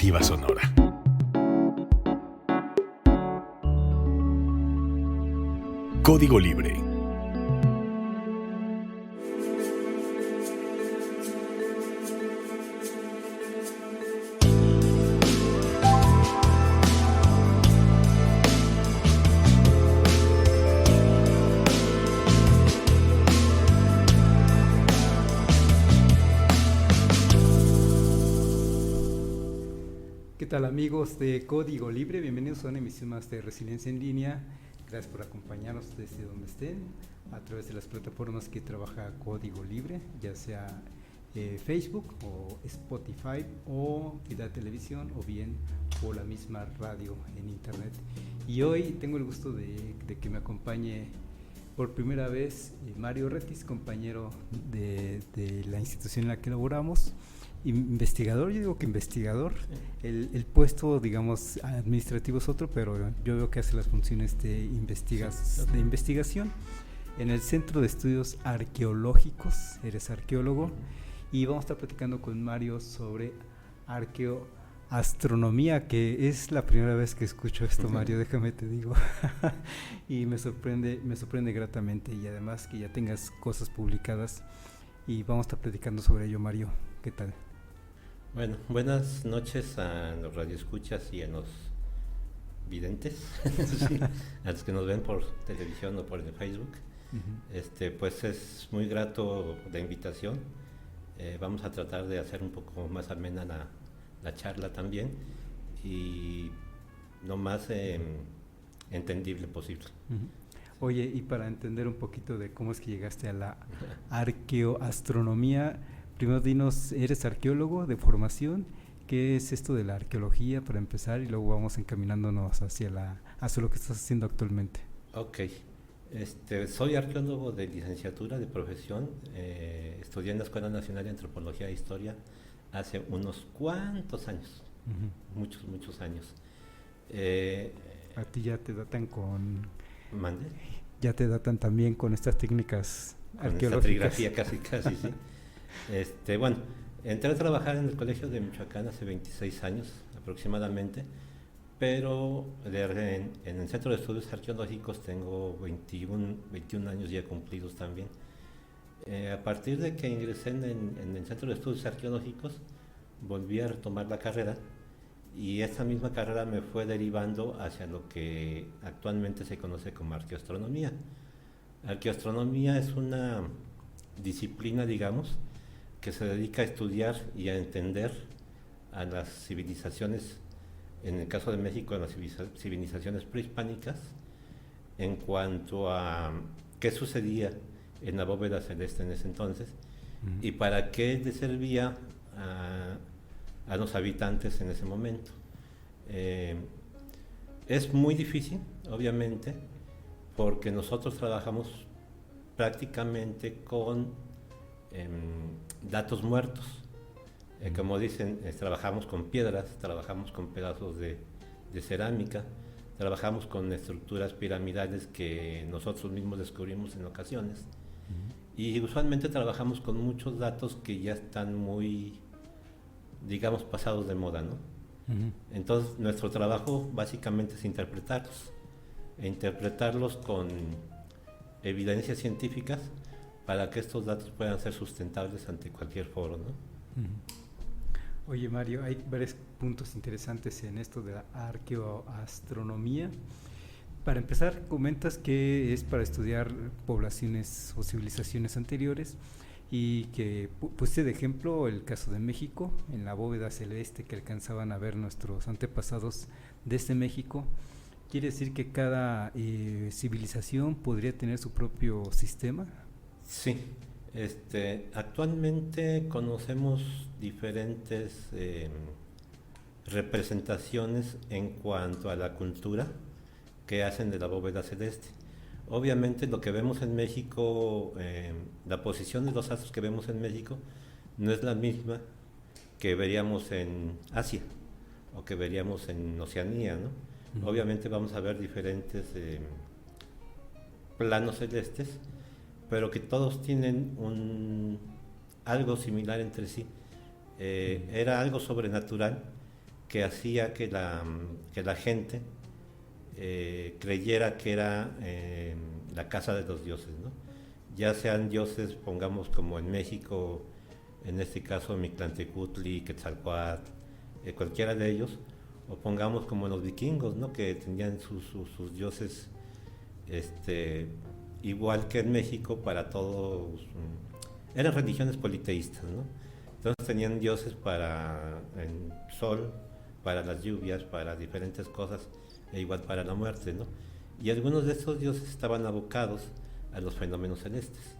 Alternativa Sonora. Código Libre. ¿Qué tal, amigos de Código Libre? Bienvenidos a una emisión más de Resiliencia en Línea. Gracias por acompañarnos desde donde estén, a través de las plataformas que trabaja Código Libre, ya sea Facebook o Spotify o Vida Televisión o bien por la misma radio en internet. Y hoy tengo el gusto de que me acompañe por primera vez Mario Retis, compañero de la institución en la que laboramos. Investigador, yo digo que investigador, el puesto, digamos, administrativo es otro, pero yo veo que hace las funciones de investigación en el Centro de Estudios Arqueológicos. Eres arqueólogo y vamos a estar platicando con Mario sobre arqueoastronomía, que es la primera vez que escucho esto, Mario, déjame te digo, y me sorprende gratamente, y además que ya tengas cosas publicadas y vamos a estar platicando sobre ello. Mario, ¿qué tal? Bueno, buenas noches a los radioescuchas y a los videntes, sí, a los que nos ven por televisión o por el Facebook. Pues es muy grato la invitación. Vamos a tratar de hacer un poco más amena la charla también y lo más entendible posible. Oye, y para entender un poquito de cómo es que llegaste a la arqueoastronomía, primero dinos, ¿eres arqueólogo de formación? ¿Qué es esto de la arqueología para empezar? Y luego vamos encaminándonos hacia lo que estás haciendo actualmente. Ok, soy arqueólogo de licenciatura de profesión. Estudié en la Escuela Nacional de Antropología e Historia hace unos cuantos años, muchos años. A ti ya te datan con... ¿Mande? Ya te datan también con estas técnicas arqueológicas. Con esta trigrafía casi, sí. Bueno, entré a trabajar en el Colegio de Michoacán hace 26 años aproximadamente, pero en el Centro de Estudios Arqueológicos tengo 21 años ya cumplidos también. A partir de que ingresé en el Centro de Estudios Arqueológicos, volví a retomar la carrera y esta misma carrera me fue derivando hacia lo que actualmente se conoce como arqueoastronomía. Arqueoastronomía es una disciplina, digamos, que se dedica a estudiar y a entender a las civilizaciones, en el caso de México, a las civilizaciones prehispánicas, en cuanto a qué sucedía en la bóveda celeste en ese entonces y para qué le servía a los habitantes en ese momento. Es muy difícil, obviamente, porque nosotros trabajamos prácticamente con datos muertos. Como dicen, trabajamos con piedras, trabajamos con pedazos de cerámica, trabajamos con estructuras piramidales que nosotros mismos descubrimos en ocasiones. Y usualmente trabajamos con muchos datos que ya están muy, digamos, pasados de moda, ¿no? Entonces, nuestro trabajo básicamente es interpretarlos con evidencias científicas para que estos datos puedan ser sustentables ante cualquier foro, ¿no? Oye, Mario, hay varios puntos interesantes en esto de la arqueoastronomía. Para empezar, comentas que es para estudiar poblaciones o civilizaciones anteriores y que pusiste de ejemplo el caso de México, en la bóveda celeste que alcanzaban a ver nuestros antepasados desde México. ¿Quiere decir que cada civilización podría tener su propio sistema? Sí, actualmente conocemos diferentes representaciones en cuanto a la cultura que hacen de la bóveda celeste. Obviamente lo que vemos en México, la posición de los astros que vemos en México no es la misma que veríamos en Asia o que veríamos en Oceanía, ¿no? Obviamente vamos a ver diferentes planos celestes, pero que todos tienen algo similar entre sí. Era algo sobrenatural que hacía que la gente creyera que era la casa de los dioses, ¿no? Ya sean dioses, pongamos como en México, en este caso Mictlantecutli, Quetzalcóatl, cualquiera de ellos, o pongamos como los vikingos, ¿no? Que tenían sus dioses, igual que en México, para todos, eran religiones politeístas, ¿no? Entonces tenían dioses para el sol, para las lluvias, para diferentes cosas, e igual para la muerte, ¿no? Y algunos de estos dioses estaban abocados a los fenómenos celestes.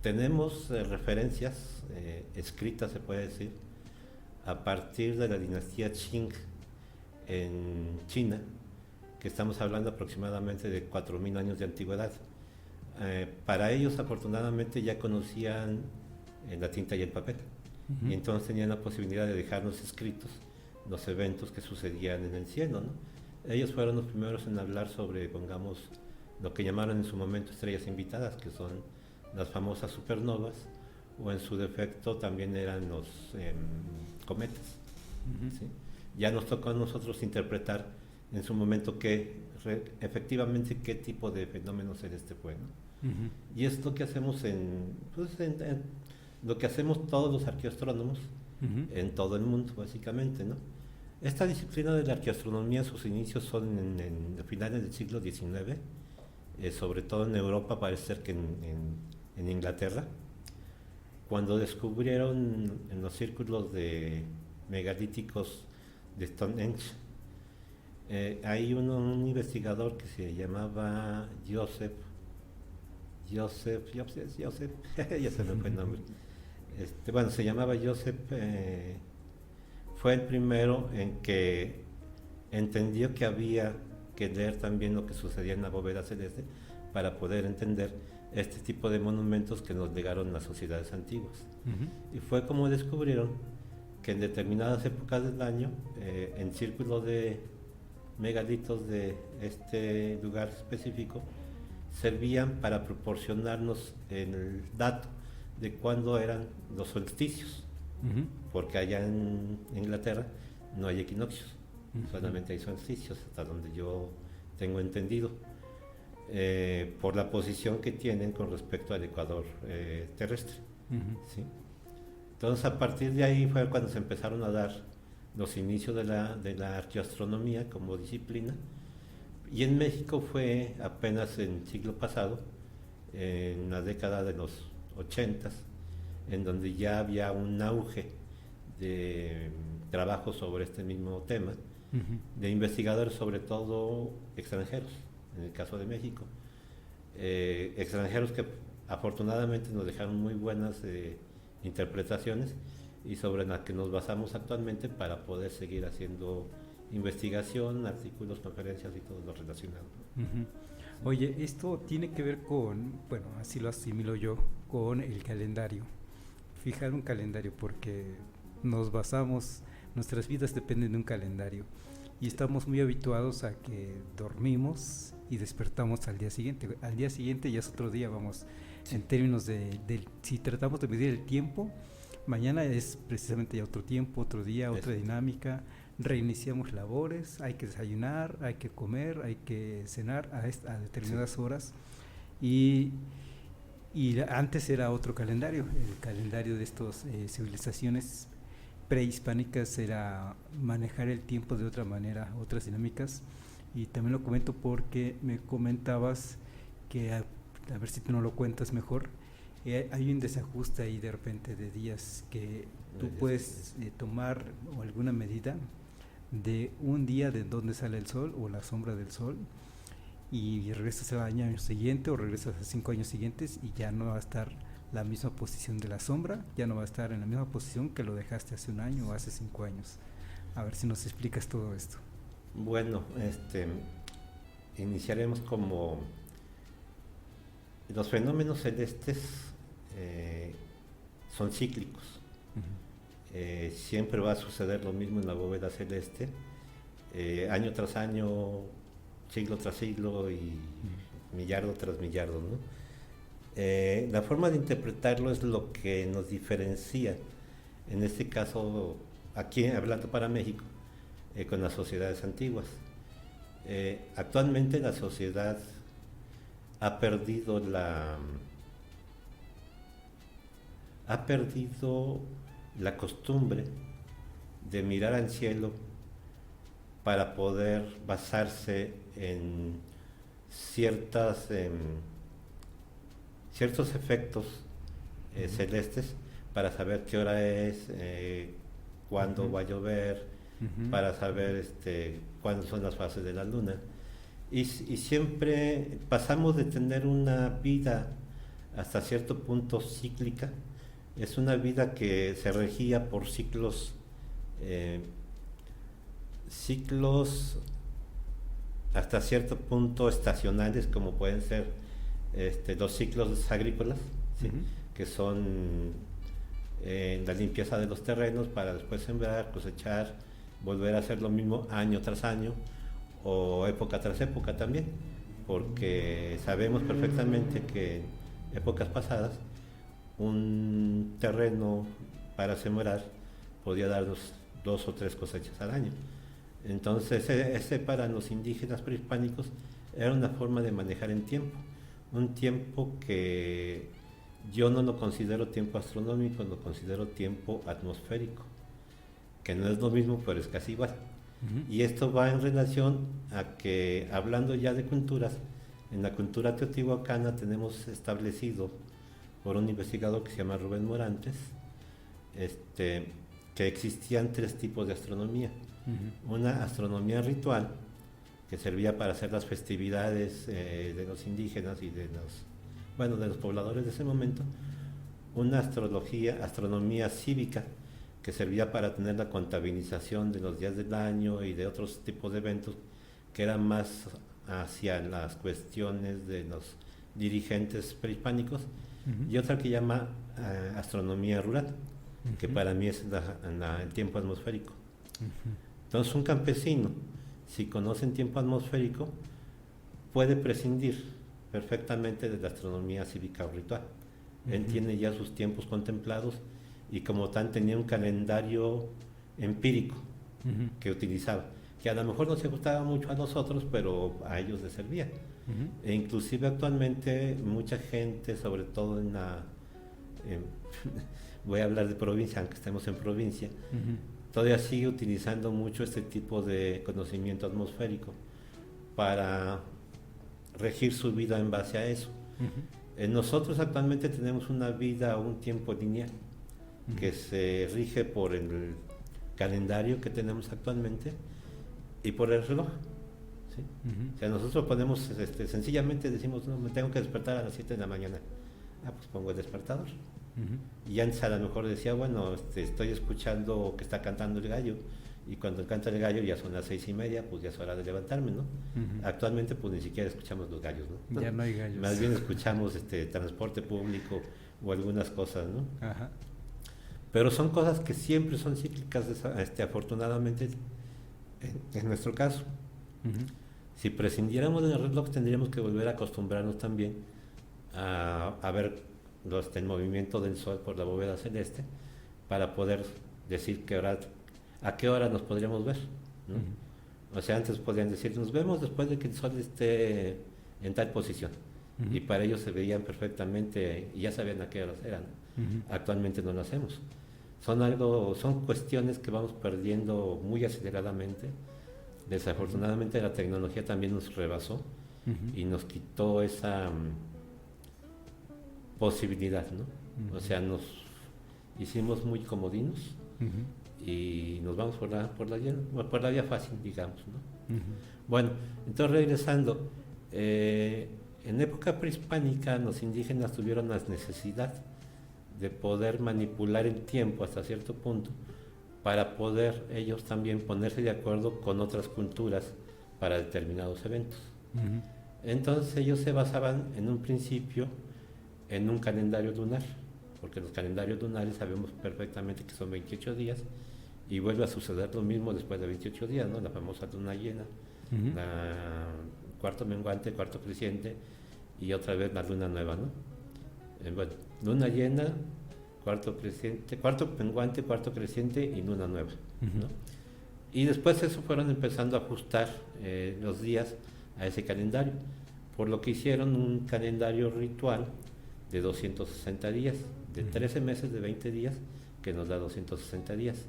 Tenemos referencias escritas, se puede decir, a partir de la dinastía Qing en China, que estamos hablando aproximadamente de 4.000 años de antigüedad. Para ellos, afortunadamente, ya conocían la tinta y el papel, y entonces tenían la posibilidad de dejarnos escritos los eventos que sucedían en el cielo, ¿no? Ellos fueron los primeros en hablar sobre, pongamos, lo que llamaron en su momento estrellas invitadas, que son las famosas supernovas, o en su defecto también eran los cometas. ¿Sí? Ya nos tocó a nosotros interpretar en su momento efectivamente qué tipo de fenómeno celeste fue, ¿no? Y es lo que hacemos lo que hacemos todos los arqueoastrónomos en todo el mundo, básicamente, ¿no? Esta disciplina de la arqueoastronomía, sus inicios son en finales del siglo XIX, sobre todo en Europa, parece ser que en Inglaterra, cuando descubrieron en los círculos megalíticos de Stonehenge. Hay un investigador que se llamaba Joseph, ya se me fue el nombre. Se llamaba Joseph, fue el primero en que entendió que había que leer también lo que sucedía en la bóveda celeste para poder entender este tipo de monumentos que nos legaron las sociedades antiguas. Y fue como descubrieron que en determinadas épocas del año, en círculos de megalitos de este lugar específico, servían para proporcionarnos el dato de cuándo eran los solsticios, porque allá en Inglaterra no hay equinoccios, solamente hay solsticios, hasta donde yo tengo entendido, por la posición que tienen con respecto al ecuador terrestre. ¿Sí? Entonces, a partir de ahí fue cuando se empezaron a dar los inicios de la arqueoastronomía como disciplina, y en México fue apenas en el siglo pasado, en la década de los 80s, en donde ya había un auge de trabajo sobre este mismo tema, de investigadores, sobre todo extranjeros, en el caso de México, extranjeros que afortunadamente nos dejaron muy buenas interpretaciones, y sobre las que nos basamos actualmente para poder seguir haciendo investigación, artículos, conferencias y todo lo relacionado. Oye, esto tiene que ver con, bueno, así lo asimilo yo, con el calendario. Fijar un calendario, porque nos basamos, nuestras vidas dependen de un calendario, y estamos muy habituados a que dormimos y despertamos al día siguiente. Al día siguiente ya es otro día, vamos, en términos si tratamos de medir el tiempo, mañana es precisamente ya otro tiempo, otro día, otra dinámica. Reiniciamos labores, hay que desayunar, hay que comer, hay que cenar a determinadas horas, y antes era otro calendario. El calendario de estas civilizaciones prehispánicas era manejar el tiempo de otra manera, otras dinámicas. Y también lo comento porque me comentabas que, a ver si tú no lo cuentas mejor, hay un desajuste ahí de repente de días que tú puedes tomar alguna medida de un día de dónde sale el sol o la sombra del sol, y regresas al año siguiente o regresas a 5 años siguientes, y ya no va a estar la misma posición de la sombra, ya no va a estar en la misma posición que lo dejaste hace un año o hace 5 años. A ver si nos explicas todo esto. Bueno, iniciaremos como los fenómenos celestes son cíclicos. Siempre va a suceder lo mismo en la bóveda celeste, año tras año, siglo tras siglo y millardo tras millardo, ¿no? La forma de interpretarlo es lo que nos diferencia, en este caso, aquí hablando para México, con las sociedades antiguas. Actualmente la sociedad ha perdido la costumbre de mirar al cielo para poder basarse en ciertos efectos celestes para saber qué hora es, cuándo va a llover, para saber cuándo son las fases de la luna. Y siempre pasamos de tener una vida hasta cierto punto cíclica. Es una vida que se regía por ciclos hasta cierto punto estacionales, como pueden ser los ciclos agrícolas, ¿sí? Que son la limpieza de los terrenos para después sembrar, cosechar, volver a hacer lo mismo año tras año o época tras época también, porque sabemos perfectamente que en épocas pasadas un terreno para sembrar podía darnos 2 o 3 cosechas al año. Entonces ese para los indígenas prehispánicos era una forma de manejar el tiempo, un tiempo que yo no lo considero tiempo astronómico, lo considero tiempo atmosférico, que no es lo mismo, pero es casi igual. Y esto va en relación a que, hablando ya de culturas, en la cultura teotihuacana tenemos establecido por un investigador que se llama Rubén Morantes, que existían 3 tipos de astronomía. Una astronomía ritual, que servía para hacer las festividades de los indígenas y de los pobladores de ese momento. Una astronomía cívica, que servía para tener la contabilización de los días del año y de otros tipos de eventos, que eran más hacia las cuestiones de los dirigentes prehispánicos. Y otra que llama astronomía rural, que para mí es el tiempo atmosférico. Entonces un campesino, si conoce el tiempo atmosférico, puede prescindir perfectamente de la astronomía cívica o ritual. Él tiene ya sus tiempos contemplados y como tal tenía un calendario empírico que utilizaba, que a lo mejor no se gustaba mucho a nosotros, pero a ellos les servía. E inclusive actualmente mucha gente, sobre todo voy a hablar de provincia, aunque estemos en provincia, todavía sigue utilizando mucho este tipo de conocimiento atmosférico para regir su vida en base a eso. Nosotros actualmente tenemos una vida o un tiempo lineal que se rige por el calendario que tenemos actualmente y por el reloj, ¿sí? O sea, nosotros ponemos, sencillamente decimos, no, me tengo que despertar a las 7 de la mañana. Pues pongo el despertador. Y antes a lo mejor decía, bueno, estoy escuchando que está cantando el gallo, y cuando canta el gallo ya son las 6:30, pues ya es hora de levantarme, ¿no? Actualmente pues ni siquiera escuchamos los gallos, ¿no? Ya no hay gallos. Más bien escuchamos transporte público o algunas cosas, ¿no? Pero son cosas que siempre son cíclicas, afortunadamente, en nuestro caso. Si prescindiéramos del reloj, tendríamos que volver a acostumbrarnos también a ver el movimiento del sol por la bóveda celeste para poder decir a qué hora nos podríamos ver, ¿no? O sea, antes podían decir, nos vemos después de que el sol esté en tal posición, y para ellos se veían perfectamente y ya sabían a qué horas eran. Actualmente no lo hacemos. Son cuestiones que vamos perdiendo muy aceleradamente. Desafortunadamente la tecnología también nos rebasó y nos quitó esa posibilidad, ¿no? O sea, nos hicimos muy comodinos y nos vamos por la vía fácil, digamos, ¿no? Bueno, entonces regresando, en época prehispánica los indígenas tuvieron la necesidad de poder manipular el tiempo hasta cierto punto para poder ellos también ponerse de acuerdo con otras culturas para determinados eventos. Entonces ellos se basaban en un principio en un calendario lunar, porque los calendarios lunares sabemos perfectamente que son 28 días y vuelve a suceder lo mismo después de 28 días, ¿no? La famosa luna llena, la cuarto menguante, cuarto creciente y otra vez la luna nueva, ¿no? Bueno, luna llena, cuarto menguante, cuarto creciente y luna nueva, ¿no? Y después eso fueron empezando a ajustar los días a ese calendario, por lo que hicieron un calendario ritual de 260 días, de 13 meses de 20 días, que nos da 260 días.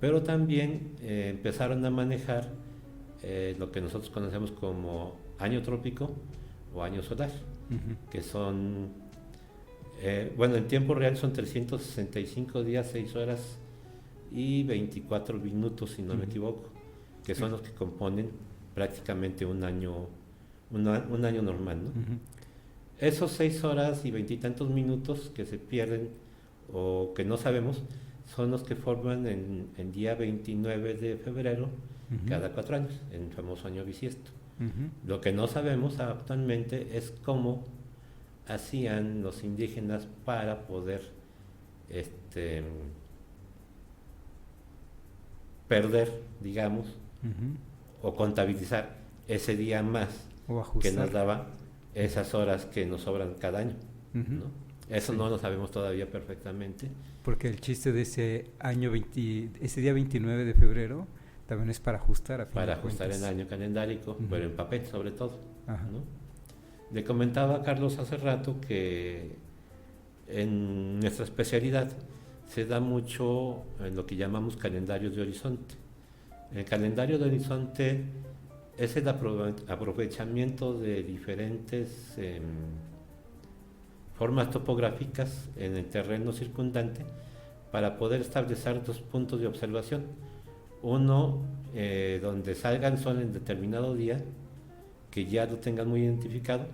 Pero también empezaron a manejar lo que nosotros conocemos como año trópico o año solar, que son, bueno, en tiempo real son 365 días, 6 horas y 24 minutos, si no me equivoco, que son los que componen prácticamente un año normal, ¿no? Esos 6 horas y 20 y tantos minutos que se pierden o que no sabemos son los que forman en día 29 de febrero cada 4 años, en el famoso año bisiesto. Lo que no sabemos actualmente es cómo hacían los indígenas para poder perder, digamos, o contabilizar ese día más que nos daba esas horas que nos sobran cada año, ¿no? Eso no lo sabemos todavía perfectamente. Porque el chiste de ese ese día 29 de febrero también es para ajustar para ajustar el año calendárico, pero en papel sobre todo, ¿no? Le comentaba a Carlos hace rato que en nuestra especialidad se da mucho en lo que llamamos calendarios de horizonte. El calendario de horizonte es el aprovechamiento de diferentes formas topográficas en el terreno circundante para poder establecer 2 puntos de observación. Uno, donde salga el sol en determinado día, que ya lo tengan muy identificado,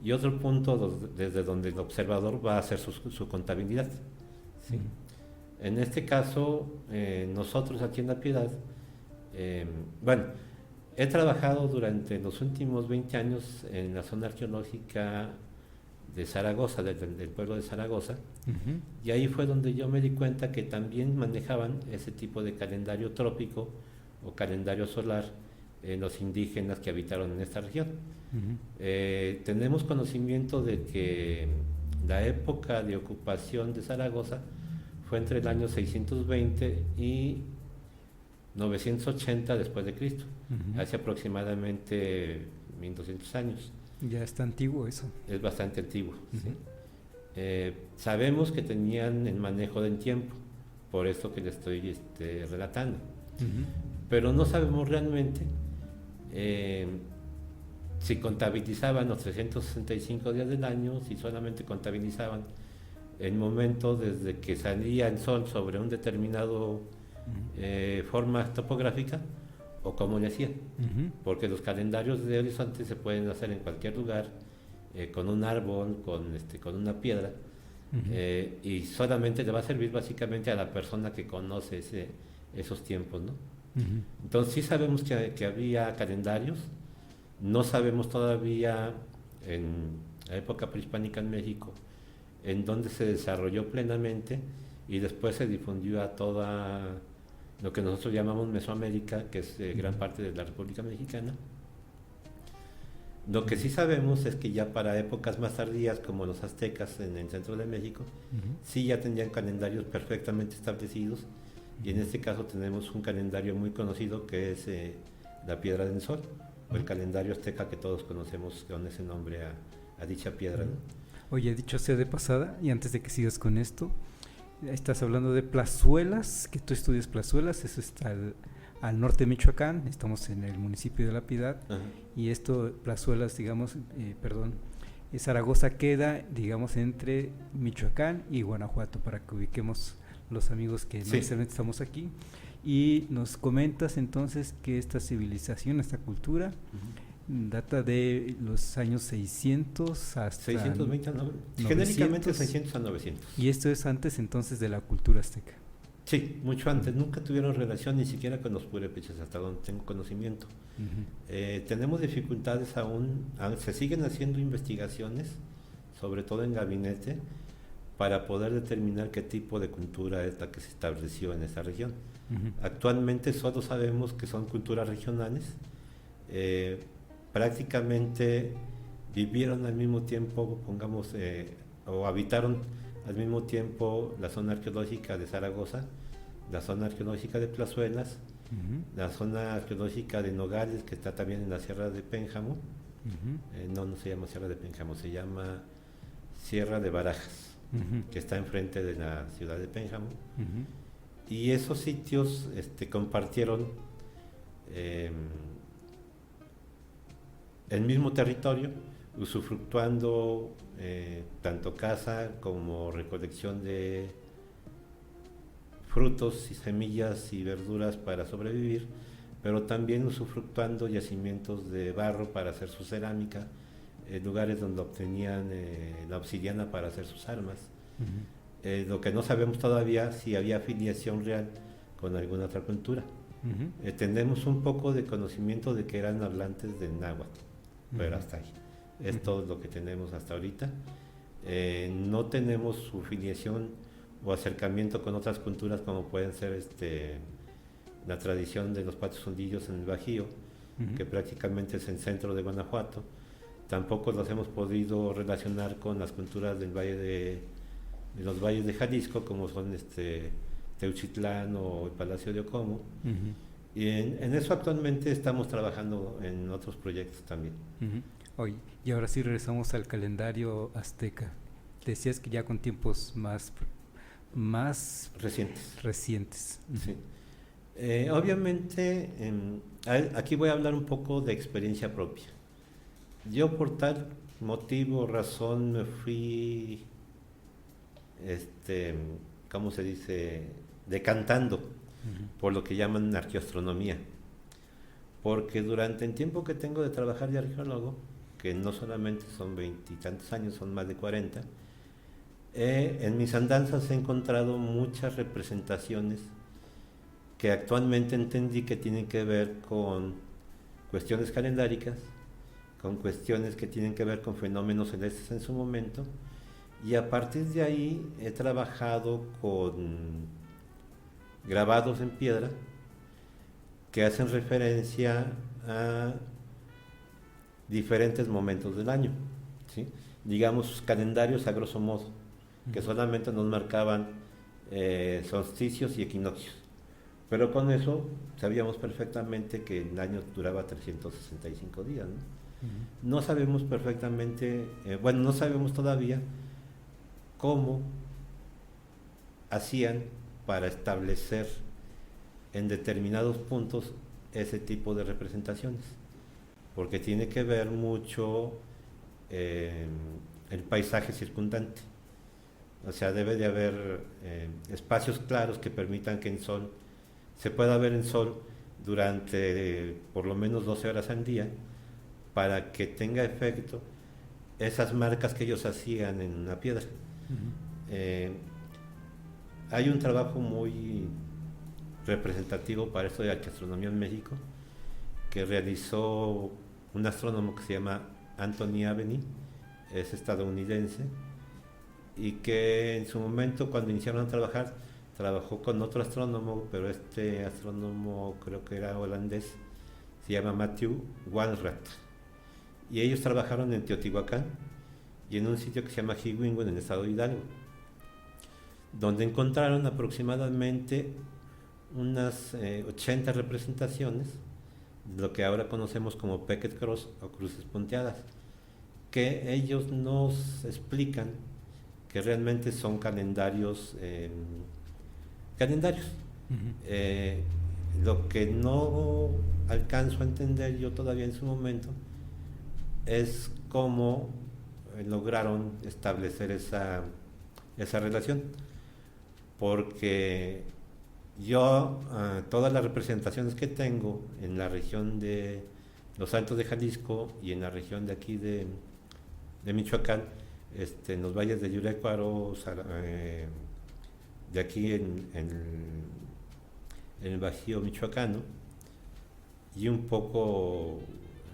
y otro punto desde donde el observador va a hacer su contabilidad, ¿sí? En este caso, nosotros aquí en La Piedad, bueno, he trabajado durante los últimos 20 años en la zona arqueológica de Zaragoza, del pueblo de Zaragoza, y ahí fue donde yo me di cuenta que también manejaban ese tipo de calendario trópico o calendario solar los indígenas que habitaron en esta región. Tenemos conocimiento de que la época de ocupación de Zaragoza fue entre el año 620 y 980 después de Cristo, hace aproximadamente 1200 años. Ya está antiguo eso. Es bastante antiguo, ¿sí? Sabemos que tenían el manejo del tiempo, por esto que le estoy relatando, pero no sabemos realmente si contabilizaban los 365 días del año, si solamente contabilizaban el momento desde que salía el sol sobre un determinado forma topográfica, o cómo le hacían, porque los calendarios de horizonte se pueden hacer en cualquier lugar, con un árbol, con una piedra, y solamente le va a servir básicamente a la persona que conoce esos tiempos, ¿no? Entonces sí sabemos que había calendarios, no sabemos todavía en la época prehispánica en México en donde se desarrolló plenamente y después se difundió a toda lo que nosotros llamamos Mesoamérica, que es gran parte de la República Mexicana. Lo que sí sabemos es que ya para épocas más tardías, como los aztecas en el centro de México, sí ya tenían calendarios perfectamente establecidos, y en este caso tenemos un calendario muy conocido que es la Piedra del Sol, o el calendario azteca que todos conocemos con ese nombre a dicha piedra, ¿no? Oye, dicho sea de pasada, y antes de que sigas con esto, estás hablando de plazuelas, que tú estudias plazuelas, eso está al norte de Michoacán, estamos en el municipio de La Piedad, y esto, plazuelas, digamos, Zaragoza queda, digamos, entre Michoacán y Guanajuato, para que ubiquemos los amigos que no necesariamente estamos aquí. Y nos comentas entonces que esta civilización, esta cultura, data de los años 600 hasta 620 genéricamente 600 a 900. Y esto es antes entonces de la cultura azteca. Sí, mucho antes. Nunca tuvieron relación ni siquiera con los purépechas, hasta donde tengo conocimiento. Tenemos dificultades aún, se siguen haciendo investigaciones, sobre todo en gabinete, para poder determinar qué tipo de cultura es la que se estableció en esa región. Actualmente solo sabemos que son culturas regionales, prácticamente vivieron al mismo tiempo, pongamos, o habitaron al mismo tiempo la zona arqueológica de Zaragoza, la zona arqueológica de Plazuelas, la zona arqueológica de Nogales, que está también en la Sierra de Pénjamo. No se llama Sierra de Pénjamo, se llama Sierra de Barajas, que está enfrente de la ciudad de Pénjamo. Y esos sitios compartieron el mismo territorio, usufructuando tanto caza como recolección de frutos y semillas y verduras para sobrevivir, pero también usufructuando yacimientos de barro para hacer su cerámica, lugares donde obtenían la obsidiana para hacer sus armas. Lo que no sabemos todavía si había afiliación real con alguna otra cultura. Tenemos un poco de conocimiento de que eran hablantes del náhuatl, pero hasta ahí. Es todo lo que tenemos hasta ahorita. No tenemos su filiación o acercamiento con otras culturas como pueden ser la tradición de los patios hundillos en el Bajío, que prácticamente es el centro de Guanajuato. Tampoco los hemos podido relacionar con las culturas del valle de los valles de Jalisco, como son Teuchitlán o el Palacio de Ocomo. Y en eso actualmente estamos trabajando en otros proyectos también. Oye, y ahora sí regresamos al calendario azteca. Decías que ya con tiempos más recientes. Sí. Obviamente, aquí voy a hablar un poco de experiencia propia. Yo por tal motivo, razón, me fui, ¿cómo se dice?, decantando por lo que llaman arqueoastronomía. Porque durante el tiempo que tengo de trabajar de arqueólogo, que no solamente son 20 y tantos años, son más de 40, en mis andanzas he encontrado muchas representaciones que actualmente entendí que tienen que ver con cuestiones calendáricas, con cuestiones que tienen que ver con fenómenos celestes en su momento, y a partir de ahí he trabajado con grabados en piedra que hacen referencia a diferentes momentos del año, ¿sí? Digamos calendarios a grosso modo, que solamente nos marcaban solsticios y equinoccios, pero con eso sabíamos perfectamente que el año duraba 365 días, ¿no? No sabemos perfectamente, no sabemos todavía cómo hacían para establecer en determinados puntos ese tipo de representaciones, porque tiene que ver mucho el paisaje circundante. O sea, debe de haber espacios claros que permitan que el sol se pueda ver el sol durante por lo menos 12 horas al día, para que tenga efecto esas marcas que ellos hacían en una piedra. Hay un trabajo muy representativo para esto de arqueoastronomía en México que realizó un astrónomo que se llama Anthony Aveni, es estadounidense, y que en su momento, cuando iniciaron a trabajar, trabajó con otro astrónomo, pero este astrónomo creo que era holandés, se llama Matthew Walrath, y ellos trabajaron en Teotihuacán y en un sitio que se llama Jihuingo en el estado de Hidalgo, donde encontraron aproximadamente unas 80 representaciones de lo que ahora conocemos como Beckett Cross o cruces punteadas, que ellos nos explican que realmente son calendarios. Lo que no alcanzo a entender yo todavía en su momento es cómo lograron establecer esa relación, porque yo todas las representaciones que tengo en la región de los Altos de Jalisco y en la región de aquí de Michoacán, en los valles de Yurecuaro, de aquí en el Bajío michoacano y un poco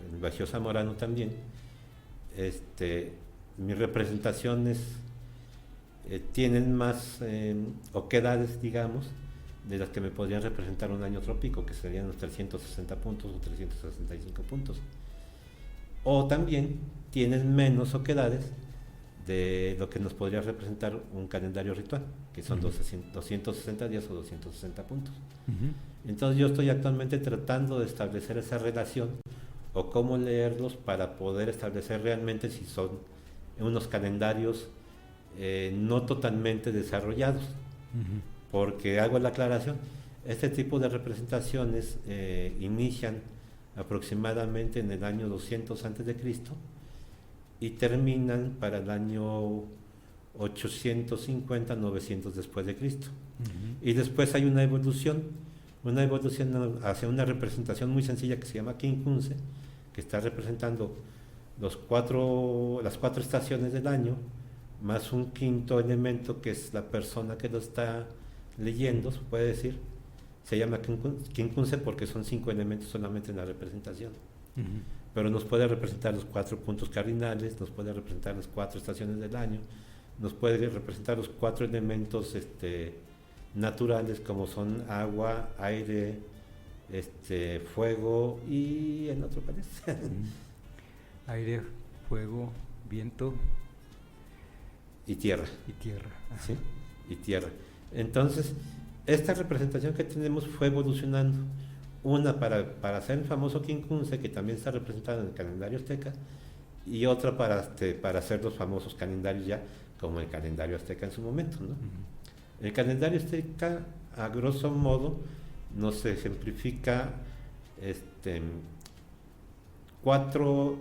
en el Bajío zamorano también, mis representaciones tienen más oquedades, digamos, de las que me podrían representar un año trópico, que serían los 360 puntos o 365 puntos. O también tienen menos oquedades de lo que nos podría representar un calendario ritual, que son 260 días o 260 puntos. Entonces yo estoy actualmente tratando de establecer esa relación o cómo leerlos para poder establecer realmente si son unos calendarios no totalmente desarrollados, porque hago la aclaración, este tipo de representaciones inician aproximadamente en el año 200 a.C. y terminan para el año 850-900 después de Cristo. Y después hay una evolución hacia una representación muy sencilla que se llama quincunce, que está representando las cuatro estaciones del año, más un quinto elemento que es la persona que lo está leyendo, se puede decir. Se llama quincunce porque son 5 elementos solamente en la representación. Pero nos puede representar los 4 puntos cardinales, nos puede representar las 4 estaciones del año, nos puede representar los 4 elementos naturales como son agua, aire, fuego y en otro país. Aire, fuego, viento y tierra. Y tierra. ¿Sí? Y tierra. Entonces, esta representación que tenemos fue evolucionando. Una para hacer el famoso quincunce, que también está representado en el calendario azteca, y otra para hacer los famosos calendarios ya, como el calendario azteca en su momento, ¿no? El calendario azteca, a grosso modo, nos ejemplifica 4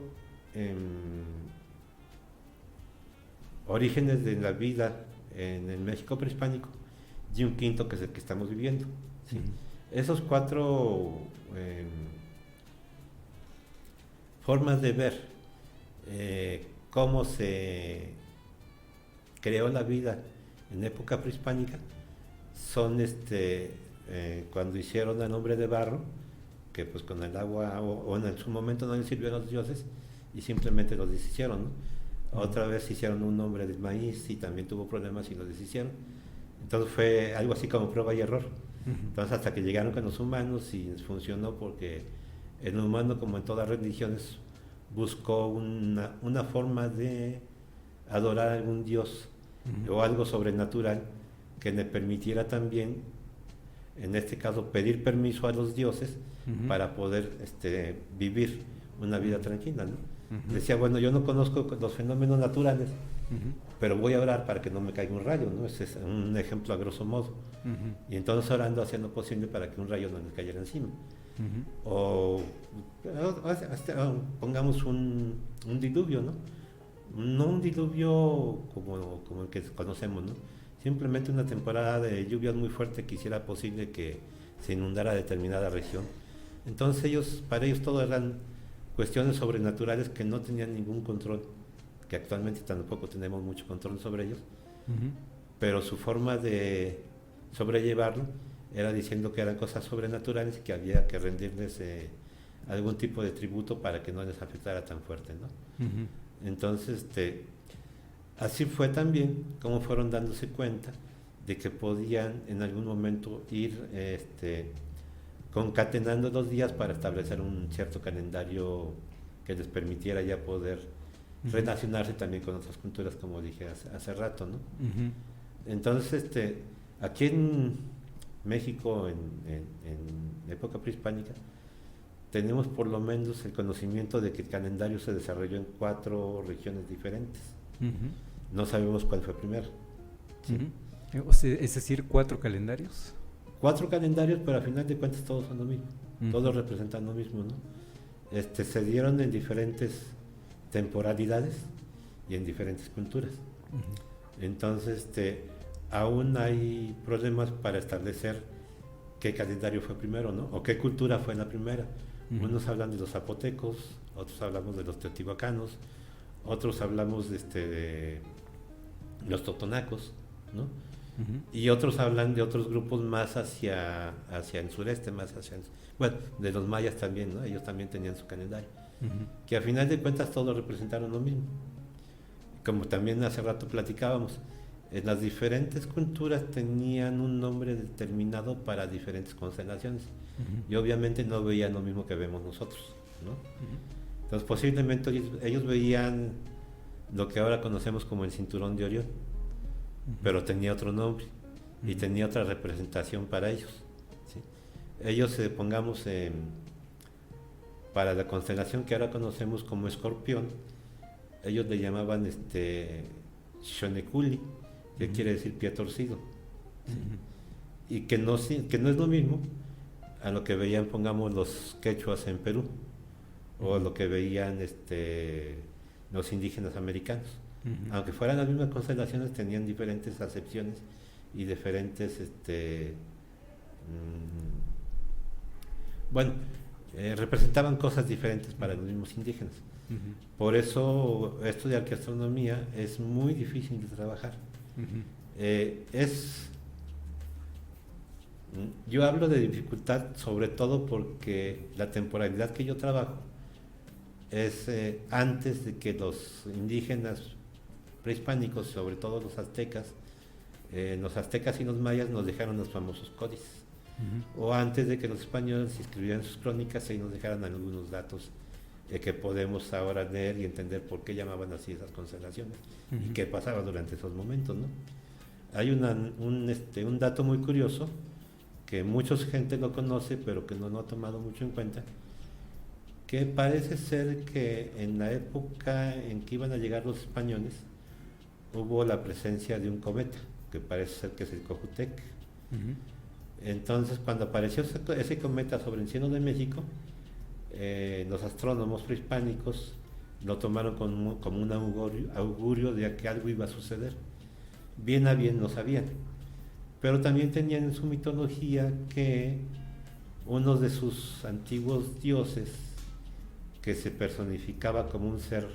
orígenes de la vida en el México prehispánico y un quinto que es el que estamos viviendo, ¿sí? Esos 4 formas de ver cómo se creó la vida en época prehispánica son cuando hicieron al hombre de barro, que pues con el agua o en su momento no les sirvieron a los dioses y simplemente los deshicieron, ¿no? Otra vez hicieron un hombre de maíz y también tuvo problemas y lo deshicieron. Entonces fue algo así como prueba y error. Entonces hasta que llegaron con los humanos y funcionó, porque el humano, como en todas las religiones, buscó una forma de adorar a algún dios o algo sobrenatural que le permitiera también, en este caso, pedir permiso a los dioses para poder vivir una vida tranquila, ¿no? Decía, bueno, yo no conozco los fenómenos naturales, pero voy a orar para que no me caiga un rayo, ¿no? Ese es un ejemplo a grosso modo. Y entonces orando, haciendo lo posible para que un rayo no le cayera encima. O pongamos un diluvio, ¿no? No un diluvio como el que conocemos, ¿no? Simplemente una temporada de lluvias muy fuerte que hiciera posible que se inundara determinada región. Entonces para ellos todo eran cuestiones sobrenaturales que no tenían ningún control, que actualmente tampoco tenemos mucho control sobre ellos, pero su forma de sobrellevarlo era diciendo que eran cosas sobrenaturales y que había que rendirles algún tipo de tributo para que no les afectara tan fuerte, ¿no? Entonces, así fue también como fueron dándose cuenta de que podían en algún momento ir concatenando los días para establecer un cierto calendario que les permitiera ya poder relacionarse también con otras culturas, como dije hace rato, ¿no? Entonces, aquí en México, en época prehispánica, tenemos por lo menos el conocimiento de que el calendario se desarrolló en 4 regiones diferentes. No sabemos cuál fue primero. ¿Sí? O sea, es decir, 4 calendarios. 4 calendarios, pero al final de cuentas todos son lo mismo, todos representan lo mismo, ¿no? Se dieron en diferentes temporalidades y en diferentes culturas. Entonces, aún hay problemas para establecer qué calendario fue primero, ¿no? O qué cultura fue la primera. Unos hablan de los zapotecos, otros hablamos de los teotihuacanos, otros hablamos de los totonacos, ¿no? Y otros hablan de otros grupos más hacia el sureste, bueno, de los mayas también, ¿no? Ellos también tenían su calendario, que al final de cuentas todos representaron lo mismo. Como también hace rato platicábamos, las diferentes culturas tenían un nombre determinado para diferentes constelaciones, y obviamente no veían lo mismo que vemos nosotros, ¿no? Entonces posiblemente ellos veían lo que ahora conocemos como el Cinturón de Orión, pero tenía otro nombre y tenía otra representación para ellos, ¿sí? Ellos, pongamos, para la constelación que ahora conocemos como Escorpión, ellos le llamaban Shonekuli, que quiere decir pie torcido, ¿sí? Y que no es lo mismo a lo que veían, pongamos, los quechuas en Perú, o lo que veían los indígenas americanos. Aunque fueran las mismas constelaciones, tenían diferentes acepciones y diferentes representaban cosas diferentes para los mismos indígenas. Por eso estudiar arqueoastronomía es muy difícil de trabajar. Yo hablo de dificultad sobre todo porque la temporalidad que yo trabajo es antes de que los indígenas prehispánicos, sobre todo los aztecas y los mayas nos dejaron los famosos códices, o antes de que los españoles escribieran sus crónicas y nos dejaran algunos datos que podemos ahora leer y entender por qué llamaban así esas constelaciones y qué pasaba durante esos momentos, ¿no? Hay un dato muy curioso que mucha gente lo conoce, pero que no lo ha tomado mucho en cuenta, que parece ser que en la época en que iban a llegar los españoles hubo la presencia de un cometa, que parece ser que es el Cojutec. Entonces, cuando apareció ese cometa sobre el cielo de México, los astrónomos prehispánicos lo tomaron como un augurio de que algo iba a suceder. Bien a bien lo sabían, pero también tenían en su mitología que uno de sus antiguos dioses, que se personificaba como un ser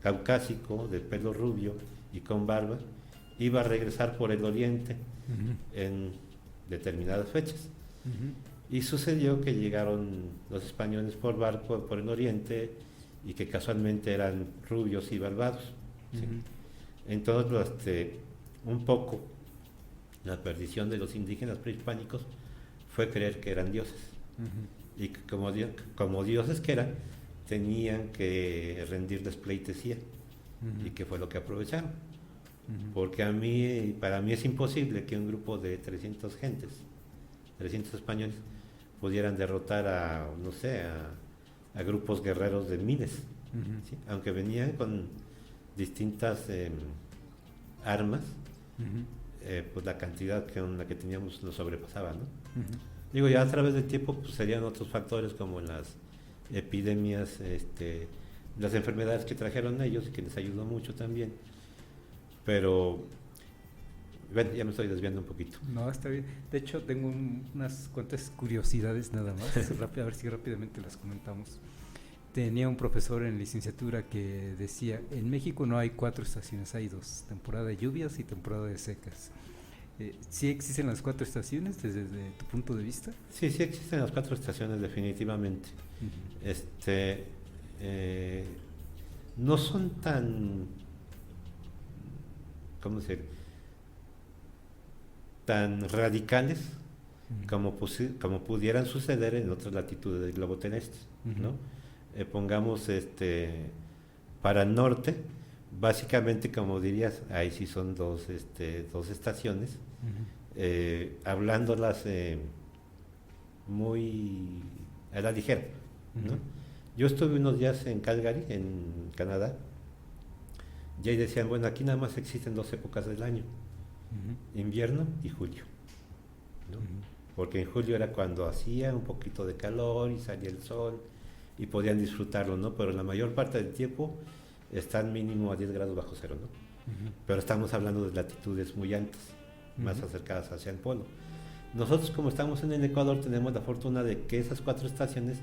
caucásico, de pelo rubio y con barba, iba a regresar por el oriente en determinadas fechas. Y sucedió que llegaron los españoles por barco por el oriente y que casualmente eran rubios y barbados, ¿sí? Entonces, un poco la perdición de los indígenas prehispánicos fue creer que eran dioses. Y que como dioses que eran, tenían que rendirles pleitesía, y que fue lo que aprovecharon. Porque para mí es imposible que un grupo de 300 españoles, pudieran derrotar a grupos guerreros de miles, ¿sí? Aunque venían con distintas armas, pues la cantidad con la que teníamos nos sobrepasaba, ¿no? Digo, ya a través del tiempo pues serían otros factores como las epidemias, las enfermedades que trajeron ellos y que les ayudó mucho también. Pero bueno, ya me estoy desviando un poquito. No, está bien. De hecho, tengo unas cuantas curiosidades nada más, a ver si rápidamente las comentamos. Tenía un profesor en licenciatura que decía, en México no hay 4 estaciones, hay 2, temporada de lluvias y temporada de secas. ¿Sí existen las 4 estaciones desde tu punto de vista? Sí, sí existen las 4 estaciones definitivamente. No son tan, ¿cómo decir?, tan radicales como pudieran suceder en otras latitudes del globo terrestre, ¿no? Pongamos para el norte, básicamente, como dirías, ahí sí son dos estaciones, hablándolas muy a la ligera, ¿no? Yo estuve unos días en Calgary, en Canadá, y ahí decían, bueno, aquí nada más existen 2 épocas del año, invierno y julio, ¿no? Porque en julio era cuando hacía un poquito de calor y salía el sol y podían disfrutarlo, ¿no? Pero la mayor parte del tiempo están mínimo a 10 grados bajo cero, ¿no? Pero estamos hablando de latitudes muy altas, más acercadas hacia el polo. Nosotros, como estamos en el Ecuador, tenemos la fortuna de que esas 4 estaciones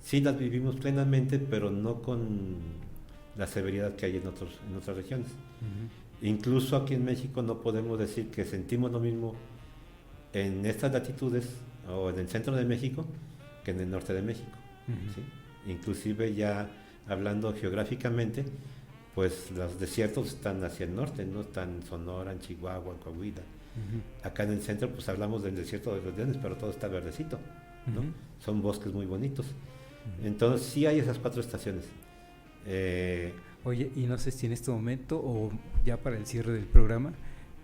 sí las vivimos plenamente, pero no con la severidad que hay en otras regiones. Incluso aquí en México no podemos decir que sentimos lo mismo en estas latitudes o en el centro de México que en el norte de México, ¿sí? Inclusive ya hablando geográficamente, pues los desiertos están hacia el norte, no están en Sonora, en Chihuahua, en Coahuila. Acá en el centro pues hablamos del desierto de los Leones, pero todo está verdecito, ¿no? Son bosques muy bonitos. Entonces sí hay esas 4 estaciones, Oye, y no sé si en este momento o ya para el cierre del programa,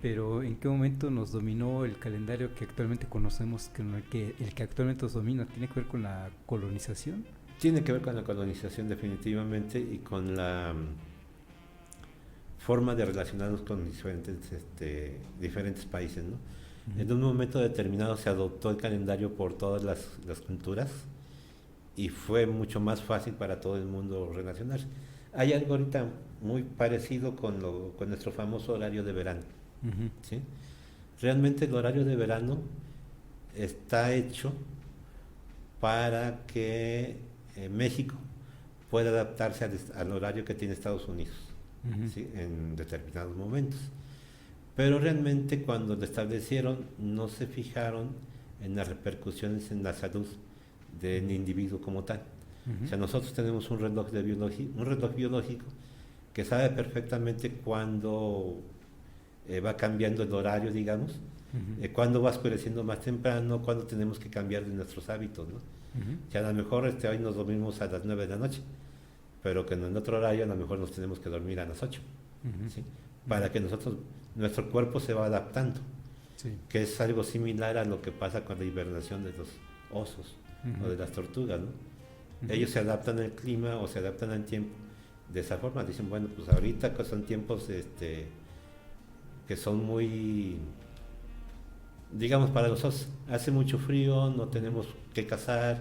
pero ¿en qué momento nos dominó el calendario que actualmente conocemos, el que actualmente nos domina? ¿Tiene que ver con la colonización? Tiene que ver con la colonización definitivamente y con la forma de relacionarnos con diferentes países, ¿no? Uh-huh. En un momento determinado se adoptó el calendario por todas las culturas y fue mucho más fácil para todo el mundo relacionarse. Hay algo ahorita muy parecido con nuestro famoso horario de verano. Uh-huh. ¿Sí? Realmente el horario de verano está hecho para que México pueda adaptarse al horario que tiene Estados Unidos, uh-huh, ¿sí? En determinados momentos. Pero realmente cuando lo establecieron no se fijaron en las repercusiones en la salud del individuo como tal. uh-huh. O sea, nosotros tenemos un reloj biológico que sabe perfectamente cuándo va cambiando el horario, digamos, uh-huh, cuándo va oscureciendo más temprano, cuándo tenemos que cambiar de nuestros hábitos, ¿no? uh-huh. O sea, a lo mejor hoy nos dormimos a las 9 de la noche, pero que en el otro horario a lo mejor nos tenemos que dormir a las 8, Uh-huh. ¿sí? Para que nuestro cuerpo se va adaptando, Sí. que es algo similar a lo que pasa con la hibernación de los osos Uh-huh. o de las tortugas, ¿no? Uh-huh. Ellos se adaptan al clima o se adaptan al tiempo de esa forma. Dicen, bueno, pues ahorita que son tiempos que son muy, digamos, para los osos, hace mucho frío, no tenemos que cazar,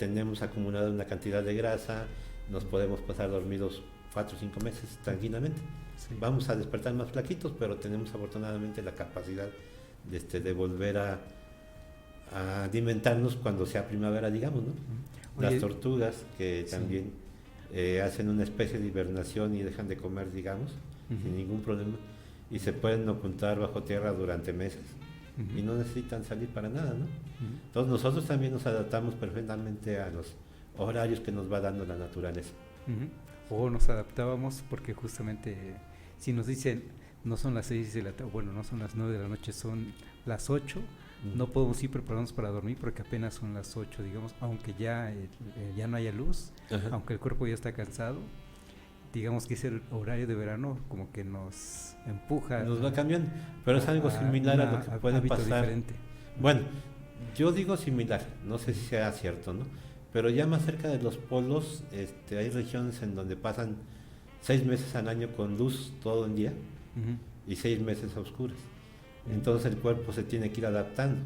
tenemos acumulada una cantidad de grasa, nos podemos pasar dormidos 4 o 5 meses tranquilamente. Sí. Vamos a despertar más flaquitos, pero tenemos afortunadamente la capacidad de volver a alimentarnos cuando sea primavera, digamos, ¿no? Oye, Las tortugas que sí. también hacen una especie de hibernación y dejan de comer, digamos, Uh-huh. sin ningún problema, y se pueden ocultar bajo tierra durante meses Uh-huh. y no necesitan salir para nada, ¿no? Uh-huh. Entonces nosotros también nos adaptamos perfectamente a los horarios que nos va dando la naturaleza. Uh-huh. O nos adaptábamos porque justamente si nos dicen no son las 6 de la tarde, bueno, no son las 9 de la noche, son las 8, no podemos ir prepararnos para dormir porque apenas son las 8, digamos, aunque ya no haya luz, Ajá. aunque el cuerpo ya está cansado, digamos que ese horario de verano como que nos empuja. Nos va cambiando, pero es algo similar a lo que puede pasar. Diferente. Bueno, yo digo similar, no sé si sea cierto, ¿no? Pero ya más cerca de los polos, hay regiones en donde pasan 6 meses al año con luz todo el día Uh-huh. y 6 meses a oscuras. Entonces el cuerpo se tiene que ir adaptando.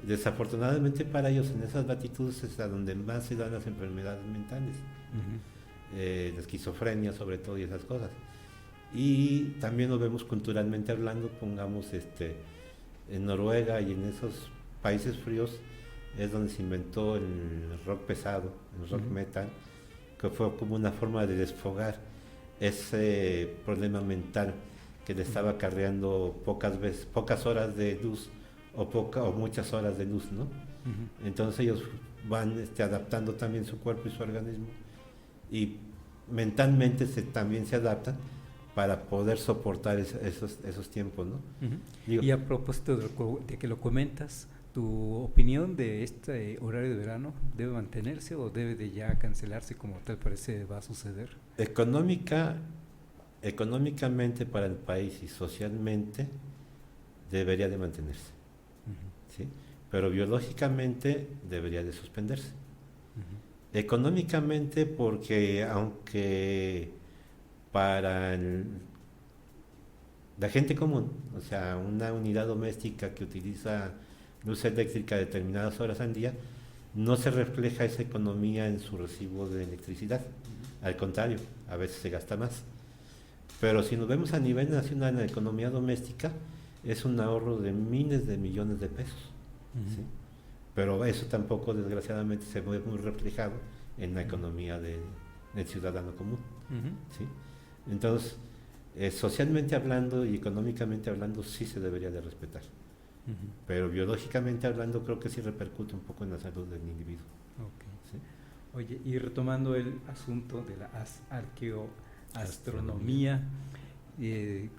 Desafortunadamente para ellos en esas latitudes es a donde más se dan las enfermedades mentales, Uh-huh. la esquizofrenia sobre todo y esas cosas. Y también lo vemos culturalmente hablando, pongamos en Noruega y en esos países fríos es donde se inventó el rock pesado, el rock Uh-huh. metal, que fue como una forma de desfogar ese problema mental que le estaba acarreando pocas horas de luz o muchas horas de luz, ¿no? Uh-huh. Entonces ellos van adaptando también su cuerpo y su organismo y mentalmente también se adaptan para poder soportar esos tiempos, ¿no? Uh-huh. Digo, Y a propósito de que lo comentas, ¿tu opinión de este horario de verano debe mantenerse o debe de ya cancelarse como tal parece va a suceder? económicamente para el país y socialmente debería de mantenerse, Uh-huh. ¿sí? Pero biológicamente debería de suspenderse. Uh-huh. Económicamente porque aunque para la gente común, o sea, una unidad doméstica que utiliza luz eléctrica a determinadas horas al día, no se refleja esa economía en su recibo de electricidad. Al contrario, a veces se gasta más. Pero si nos vemos a nivel nacional en la economía doméstica, es un ahorro de miles de millones de pesos. Uh-huh. ¿Sí? Pero eso tampoco, desgraciadamente, se ve muy reflejado en la economía del ciudadano común. Uh-huh. ¿Sí? Entonces, socialmente hablando y económicamente hablando, sí se debería de respetar. Uh-huh. Pero biológicamente hablando, creo que sí repercute un poco en la salud del individuo. Okay. ¿Sí? Oye, y retomando el asunto de la arqueoastronomía,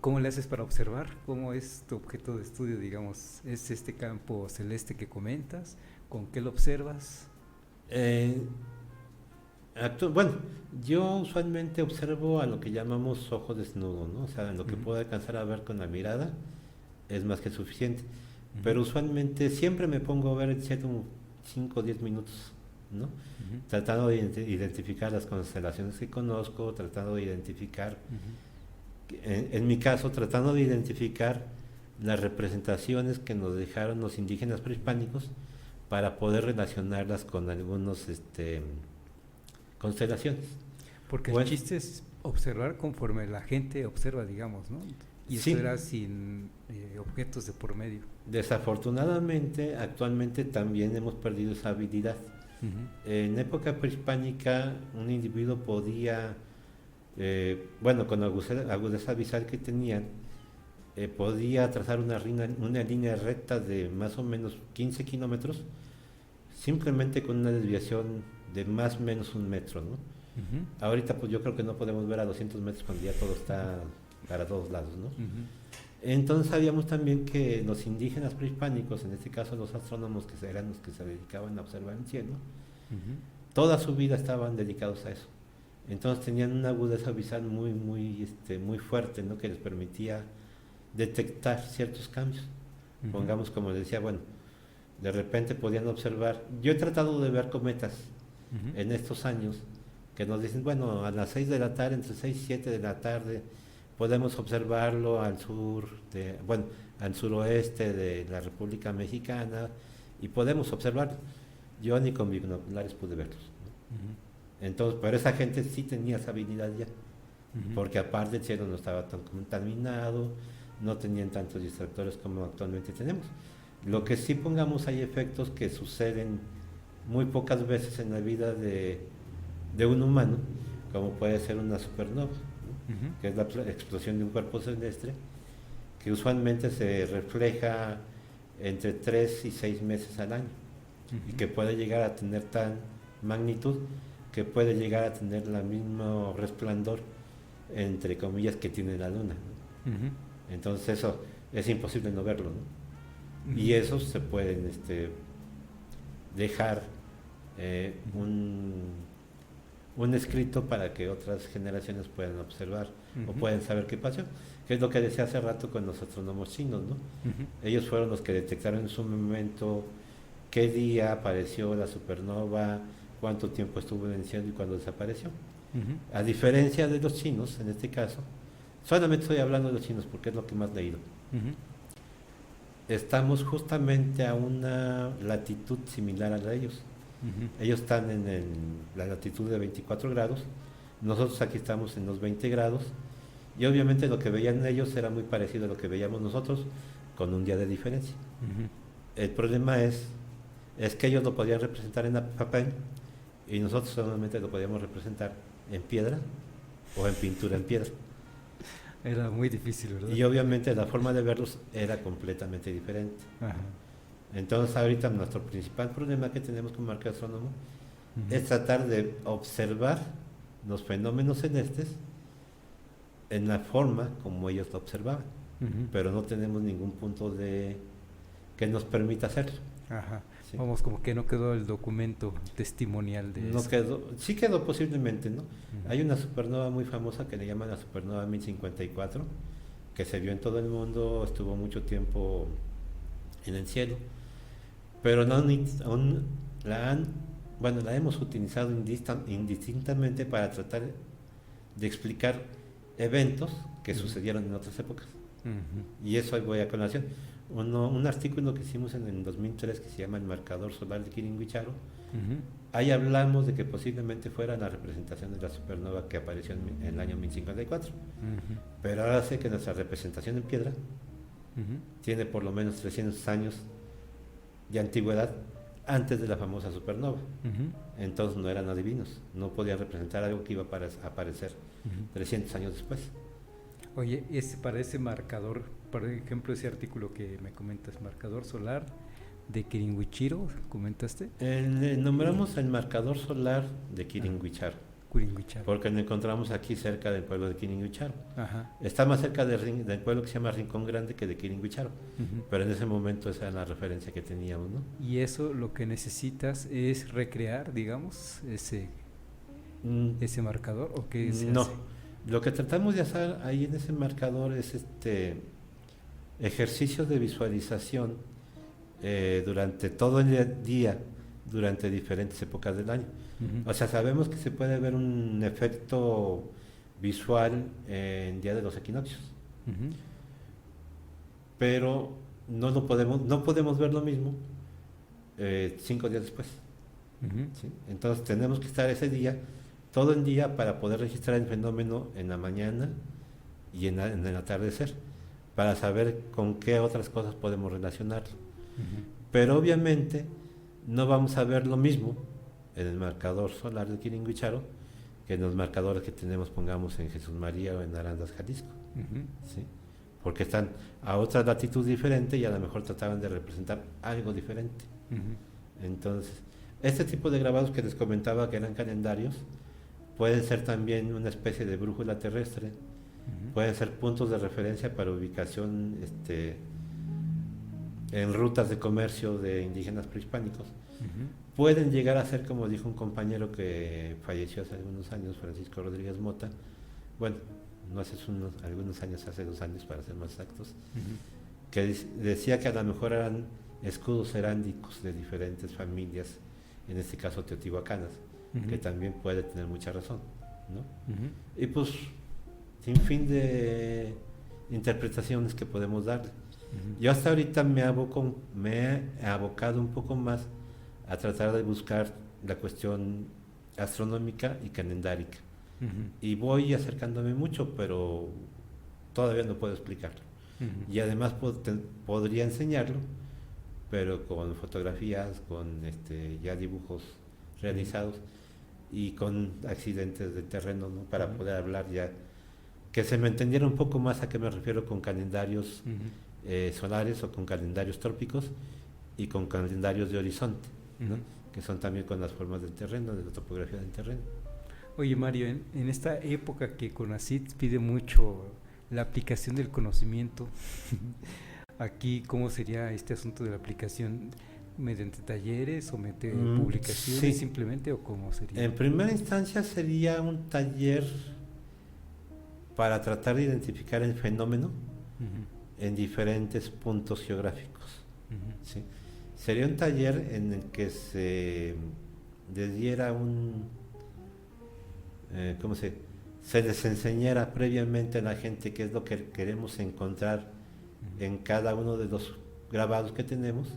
¿cómo le haces para observar? ¿Cómo es tu objeto de estudio, digamos? ¿Es este campo celeste que comentas? ¿Con qué lo observas? Bueno, yo usualmente observo a lo que llamamos ojo desnudo, ¿no? O sea, lo que Ujú. puedo alcanzar a ver con la mirada es más que suficiente. Ujú. Pero usualmente siempre me pongo a ver el cielo 5 o 10 minutos, ¿no? Ujú. Tratando de identificar las constelaciones que conozco, tratando de identificar, Ujú. en mi caso, tratando de identificar las representaciones que nos dejaron los indígenas prehispánicos para poder relacionarlas con algunos constelaciones. Porque el Bueno, chiste es observar conforme la gente observa, digamos, ¿no? Y esto sí, era sin objetos de por medio. desafortunadamente, actualmente también hemos perdido esa habilidad. Ujú. En época prehispánica, un individuo podía, bueno, con la agudeza visual que tenían, podía trazar una línea recta de más o menos 15 kilómetros, simplemente con una desviación de más o menos 1 metro, ¿no? Ujú. Ahorita pues yo creo que no podemos ver a 200 metros cuando ya todo está para todos lados, ¿no? Ujú. Entonces sabíamos también que los indígenas prehispánicos, en este caso los astrónomos que eran los que se dedicaban a observar el cielo, Ujú. toda su vida estaban dedicados a eso. Entonces tenían una agudeza visual muy fuerte, ¿no? Que les permitía detectar ciertos cambios. Ujú. Pongamos, como les decía, bueno, de repente podían observar. Yo he tratado de ver cometas Ujú. en estos años que nos dicen, bueno, a las 6 de la tarde, entre 6 y 7 de la tarde, podemos observarlo al sur, bueno, al suroeste de la República Mexicana y podemos observarlo. Yo ni con binoculares pude verlos, ¿no? Ujú. Entonces, pero esa gente sí tenía esa habilidad ya, Ujú. porque aparte el cielo no estaba tan contaminado, no tenían tantos distractores como actualmente tenemos. Lo que sí pongamos, hay efectos que suceden muy pocas veces en la vida de un humano, como puede ser una supernova, ¿no? Ujú. Que es la explosión de un cuerpo celeste, que usualmente se refleja entre 3 y 6 meses al año, y Ujú. que puede llegar a tener tan magnitud que puede llegar a tener el mismo resplandor, entre comillas, que tiene la luna, ¿no? Ujú. Entonces eso es imposible no verlo, ¿no? Ujú. Y esos se pueden dejar Ujú. un escrito para que otras generaciones puedan observar o Ujú. puedan saber qué pasó, que es lo que decía hace rato con los astrónomos chinos, ¿no? Ujú. Ellos fueron los que detectaron en su momento qué día apareció la supernova, cuánto tiempo estuvo en el cielo y cuándo desapareció. Ujú. A diferencia de los chinos, en este caso, solamente estoy hablando de los chinos porque es lo que más he leído. Ujú. Estamos justamente a una latitud similar a la de ellos. Ujú. Ellos están en la latitud de 24 grados, nosotros aquí estamos en los 20 grados, y obviamente lo que veían ellos era muy parecido a lo que veíamos nosotros, con un día de diferencia. Ujú. El problema es que ellos lo podían representar en papel y nosotros solamente lo podíamos representar en piedra o en pintura en piedra. Era muy difícil, ¿verdad? Y obviamente la forma de verlos era completamente diferente. Ajá. Entonces ahorita nuestro principal problema que tenemos como arqueastrónomo Ujú. es tratar de observar los fenómenos celestes en la forma como ellos lo observaban, Ujú. pero no tenemos ningún punto que nos permita hacerlo. Ajá. ¿Sí? Vamos, como que no quedó el documento testimonial de No eso. quedó, sí quedó posiblemente, ¿no? Ujú. Hay una supernova muy famosa que le llaman la supernova 1054, que se vio en todo el mundo, estuvo mucho tiempo en el cielo, pero no, aún bueno, la hemos utilizado indistintamente para tratar de explicar eventos que Ujú. sucedieron en otras épocas. Ujú. Y eso ahí voy a colación. Un artículo que hicimos en el 2003 que se llama El marcador solar de Kirin-Huicharo. Ujú. Ahí hablamos de que posiblemente fuera la representación de la supernova que apareció en el año 1054. Ujú. Pero ahora sé que nuestra representación en piedra Ujú. tiene por lo menos 300 años de antigüedad antes de la famosa supernova. Ujú. Entonces no eran adivinos, no podían representar algo que iba a aparecer Ujú. 300 años después. Oye, para ese marcador, por ejemplo, ese artículo que me comentas, marcador solar de Kirin-Huichiro, comentaste. Nombramos el marcador solar de Kirin-Huicharo, Kirin-Huicharo. porque lo encontramos aquí cerca del pueblo de Kirin-Huicharo. Ajá. Está más cerca del pueblo que se llama Rincón Grande que de Kirin-Huicharo, Ujú. pero en ese momento esa era la referencia que teníamos, ¿no? Y eso lo que necesitas es recrear, digamos, ese marcador o qué se No, hace? lo que tratamos de hacer ahí en ese marcador es ejercicios de visualización durante todo el día, durante diferentes épocas del año. Ujú. O sea, sabemos que se puede ver un efecto visual en día de los equinoccios, Ujú. pero no podemos ver lo mismo 5 días después. Ujú. ¿Sí? Entonces tenemos que estar ese día, todo el día, para poder registrar el fenómeno en la mañana y en el atardecer, para saber con qué otras cosas podemos relacionarlo. Ujú. Pero obviamente no vamos a ver lo mismo en el marcador solar de Quiringuicharo que en los marcadores que tenemos, pongamos, en Jesús María o en Arandas, Jalisco. Ujú. ¿Sí? Porque están a otra latitud diferente y a lo mejor trataban de representar algo diferente. Ujú. Entonces, este tipo de grabados que les comentaba que eran calendarios, pueden ser también una especie de brújula terrestre, Ujú. pueden ser puntos de referencia para ubicación en rutas de comercio de indígenas prehispánicos. Ujú. Pueden llegar a ser, como dijo un compañero que falleció hace algunos años, Francisco Rodríguez Mota, bueno, no hace algunos años, hace 2 años para ser más exactos, Ujú. que decía que a lo mejor eran escudos heráldicos de diferentes familias, en este caso teotihuacanas, Ujú. que también puede tener mucha razón, ¿no? Ujú. Y pues, sin fin de interpretaciones que podemos darle. Ujú. Yo hasta ahorita me he abocado un poco más a tratar de buscar la cuestión astronómica y calendárica. Ujú. Y voy acercándome mucho, pero todavía no puedo explicarlo. Ujú. Y además podría enseñarlo, pero con fotografías, con ya dibujos realizados y con accidentes de terreno, ¿no? Para Ujú. poder hablar ya, que se me entendiera un poco más a qué me refiero con calendarios Ujú. solares o con calendarios trópicos y con calendarios de horizonte, ¿no? Ujú. Que son también con las formas del terreno, de la topografía del terreno. Oye Mario, en esta época que CONACYT pide mucho la aplicación del conocimiento, aquí cómo sería este asunto de la aplicación, mediante talleres o mediante publicaciones Sí. simplemente, o cómo sería. En primera instancia sería un taller para tratar de identificar el fenómeno Ujú. en diferentes puntos geográficos. Ujú. ¿Sí? Sería un taller en el que se les diera se les enseñara previamente a la gente qué es lo que queremos encontrar en cada uno de los grabados que tenemos,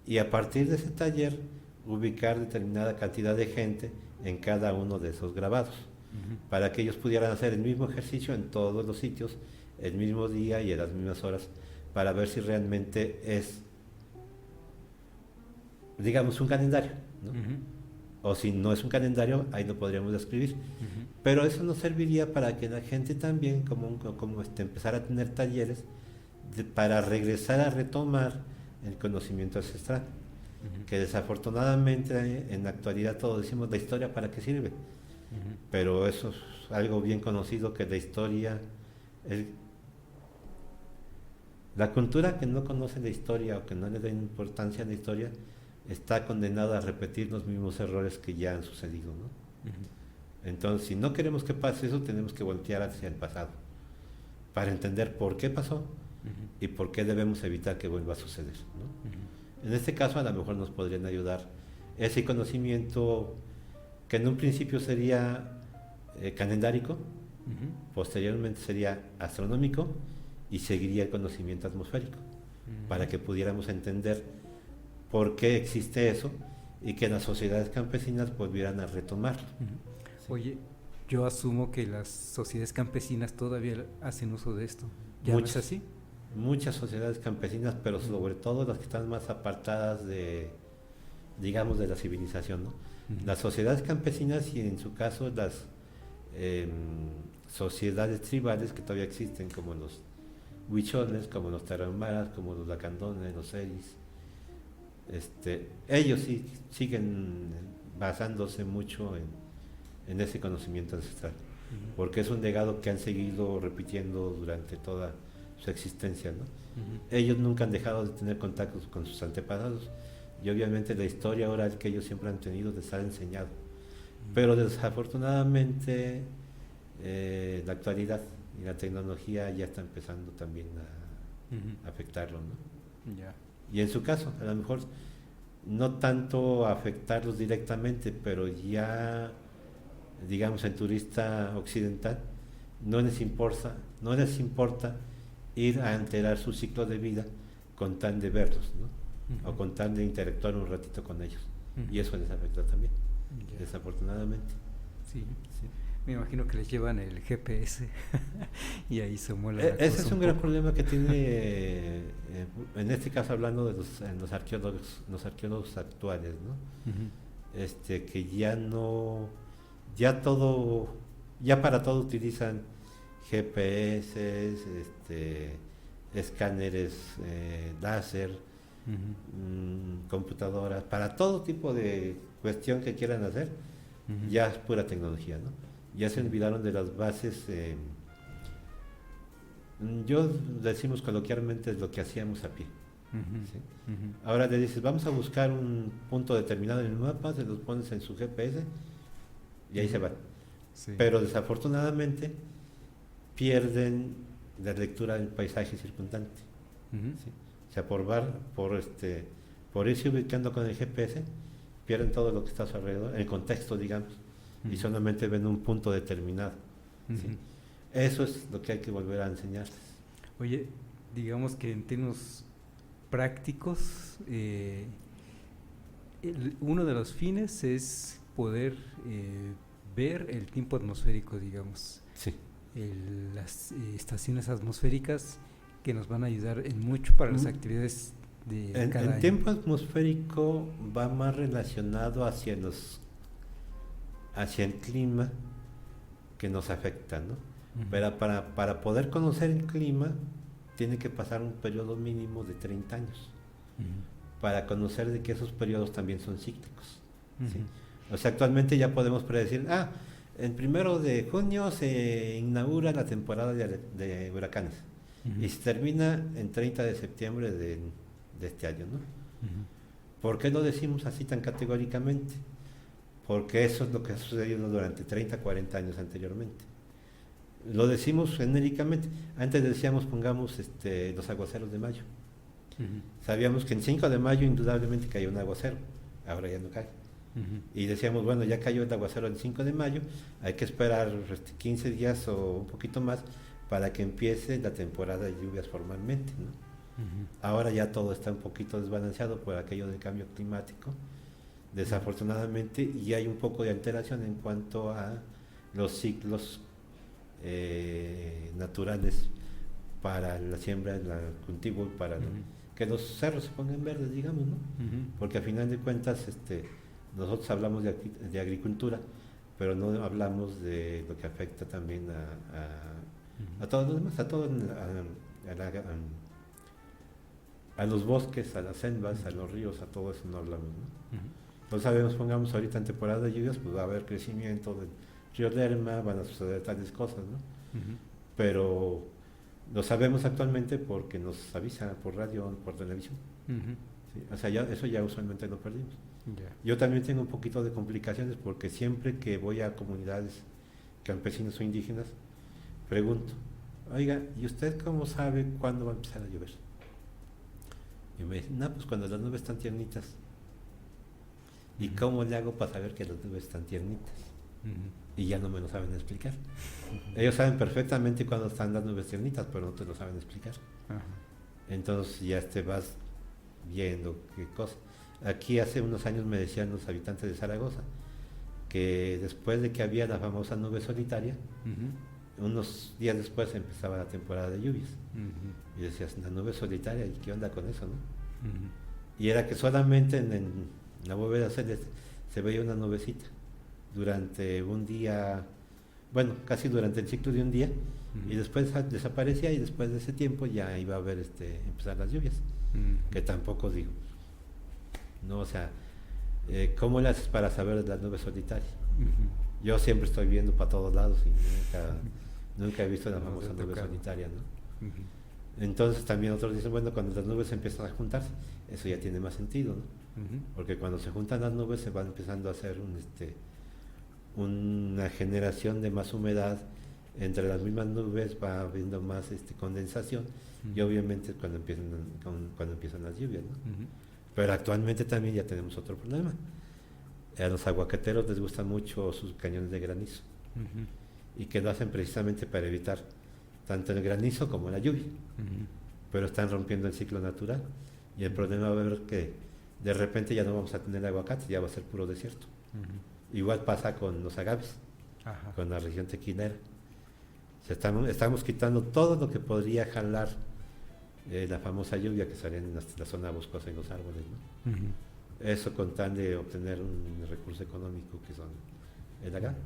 y a partir de ese taller ubicar determinada cantidad de gente en cada uno de esos grabados, Ujú. para que ellos pudieran hacer el mismo ejercicio en todos los sitios, el mismo día y a las mismas horas, para ver si realmente es, digamos, un calendario, ¿no? Ujú. O si no es un calendario, ahí lo podríamos describir. Ujú. Pero eso nos serviría para que la gente también, empezara a tener talleres para regresar a retomar el conocimiento ancestral. Ujú. Que desafortunadamente en la actualidad todos decimos, ¿la historia para qué sirve? Ujú. Pero eso es algo bien conocido, que la historia, la cultura que no conoce la historia o que no le da importancia a la historia, está condenada a repetir los mismos errores que ya han sucedido, ¿no? Ujú. Entonces, si no queremos que pase eso, tenemos que voltear hacia el pasado para entender por qué pasó Ujú. y por qué debemos evitar que vuelva a suceder, ¿no? Ujú. En este caso, a lo mejor nos podrían ayudar ese conocimiento que en un principio sería calendárico, Ujú. posteriormente sería astronómico y seguiría el conocimiento atmosférico, Ujú. para que pudiéramos entender por qué existe eso y que las sociedades campesinas volvieran a retomarlo. Ujú. Sí. Oye, yo asumo que las sociedades campesinas todavía hacen uso de esto. ¿Ya no es Muchas. así? Muchas sociedades campesinas, pero sobre todo las que están más apartadas de, digamos, de la civilización, ¿no? Ujú. Las sociedades campesinas y en su caso las sociedades tribales que todavía existen, como los huicholes, como los tarahumaras, como los lacandones, los seris, ellos sí siguen basándose mucho en ese conocimiento ancestral, Ujú. porque es un legado que han seguido repitiendo durante toda su existencia, ¿no? Ujú. Ellos nunca han dejado de tener contactos con sus antepasados y obviamente la historia oral que ellos siempre han tenido les ha enseñado. Pero desafortunadamente la actualidad y la tecnología ya está empezando también a afectarlo, ¿no? Ya. Y en su caso, a lo mejor no tanto afectarlos directamente, pero ya, digamos, el turista occidental no les importa ir a alterar su ciclo de vida con tal de verlos, ¿no? O con tal de interactuar un ratito con ellos. Y eso les afecta también, Ya. desafortunadamente. Sí. Sí. Me imagino que les llevan el GPS y ahí se muela la Ese cosa es un gran poco. problema que tiene, en este caso hablando de los arqueólogos actuales, ¿no? Ujú. Que ya no, ya todo, ya para todo utilizan GPS, escáneres láser, computadoras, para todo tipo de cuestión que quieran hacer, Ujú. ya es pura tecnología, ¿no? Ya se Sí. olvidaron de las bases. Yo decimos coloquialmente es lo que hacíamos a pie. Ujú. ¿Sí? Ujú. Ahora le dices, vamos a buscar un punto determinado en el mapa, se los pones en su GPS y ahí se van. Sí. Pero desafortunadamente pierden la lectura del paisaje circundante. Ujú. ¿Sí? O sea, por irse ubicando con el GPS, pierden todo lo que está a su alrededor, el contexto, digamos, y Ujú. solamente ven un punto determinado. ¿Sí? Ujú. Eso es lo que hay que volver a enseñarles. Oye, digamos que en términos prácticos, uno de los fines es poder ver el tiempo atmosférico, digamos, Sí. las estaciones atmosféricas que nos van a ayudar en mucho para las Mm. actividades de En cada año. tiempo atmosférico va más relacionado hacia el clima que nos afecta, ¿no? Ujú. Pero para poder conocer el clima tiene que pasar un periodo mínimo de 30 años Ujú. para conocer de que esos periodos también son cíclicos. ¿Sí? Ujú. O sea, actualmente ya podemos predecir, el 1 de junio se inaugura la temporada de huracanes Ujú. y se termina en 30 de septiembre de este año, ¿no? Ujú. ¿Por qué lo decimos así tan categóricamente? Porque eso es lo que ha sucedido durante 30, 40 años anteriormente. Lo decimos genéricamente. Antes decíamos, pongamos los aguaceros de mayo. Ujú. Sabíamos que en 5 de mayo indudablemente cayó un aguacero, ahora ya no cae. Ujú. Y decíamos, bueno, ya cayó el aguacero el 5 de mayo, hay que esperar 15 días o un poquito más para que empiece la temporada de lluvias formalmente, ¿no? Ujú. Ahora ya todo está un poquito desbalanceado por aquello del cambio climático, desafortunadamente, y hay un poco de alteración en cuanto a los ciclos naturales para la siembra, el cultivo y para Ujú. que los cerros se pongan verdes, digamos, ¿no? Ujú. Porque a final de cuentas nosotros hablamos de agricultura, pero no hablamos de lo que afecta también a todos los demás, a los bosques, a las selvas, a los ríos, a todo eso no hablamos, ¿no? Ujú. No sabemos, pongamos ahorita en temporada de lluvias, pues va a haber crecimiento del río Lerma, van a suceder tales cosas, ¿no? Ujú. Pero lo sabemos actualmente porque nos avisa por radio, por televisión. Ujú. ¿Sí? O sea, eso ya usualmente lo perdimos. Ya. Yo también tengo un poquito de complicaciones porque siempre que voy a comunidades campesinas o indígenas, pregunto, oiga, ¿y usted cómo sabe cuándo va a empezar a llover? Y me dicen, no, pues cuando las nubes están tiernitas. ¿Y Ujú. cómo le hago para saber que las nubes están tiernitas? Ujú. Y ya no me lo saben explicar. Ellos saben perfectamente cuándo están las nubes tiernitas, pero no te lo saben explicar. Ajá. Entonces ya te vas viendo qué cosa. Aquí hace unos años me decían los habitantes de Zaragoza que después de que había la famosa nube solitaria, Ujú. unos días después empezaba la temporada de lluvias. Ujú. Y decías, la nube solitaria, ¿y qué onda con eso, no? Ujú. Y era que solamente en la bóveda celeste se veía una nubecita durante un día, bueno, casi durante el ciclo de un día, y Ujú. después desaparecía y después de ese tiempo ya iba a haber empezar las lluvias, Ujú. que tampoco digo, no, o sea, ¿cómo le haces para saber de las nubes solitarias? Ujú. Yo siempre estoy viendo para todos lados y nunca he visto la No te famosa ha nube tocado. solitaria, ¿no? Ujú. Entonces también otros dicen, bueno, cuando las nubes empiezan a juntarse, eso ya tiene más sentido, ¿no? Ujú. Porque cuando se juntan las nubes se van empezando a hacer una generación de más humedad entre las mismas nubes, va habiendo más condensación y obviamente cuando empiezan las lluvias, ¿no? Pero actualmente también ya tenemos otro problema. A los aguacateros les gustan mucho sus cañones de granizo y que lo hacen precisamente para evitar tanto el granizo como la lluvia, pero están rompiendo el ciclo natural y el problema va a ver que de repente ya no vamos a tener aguacates, ya va a ser puro desierto. Igual pasa con los agaves, con la región tequilera. Estamos quitando todo lo que podría jalar la famosa lluvia que sale en la zona boscosa y los árboles, ¿no? Eso con tal de obtener un recurso económico que son el agave.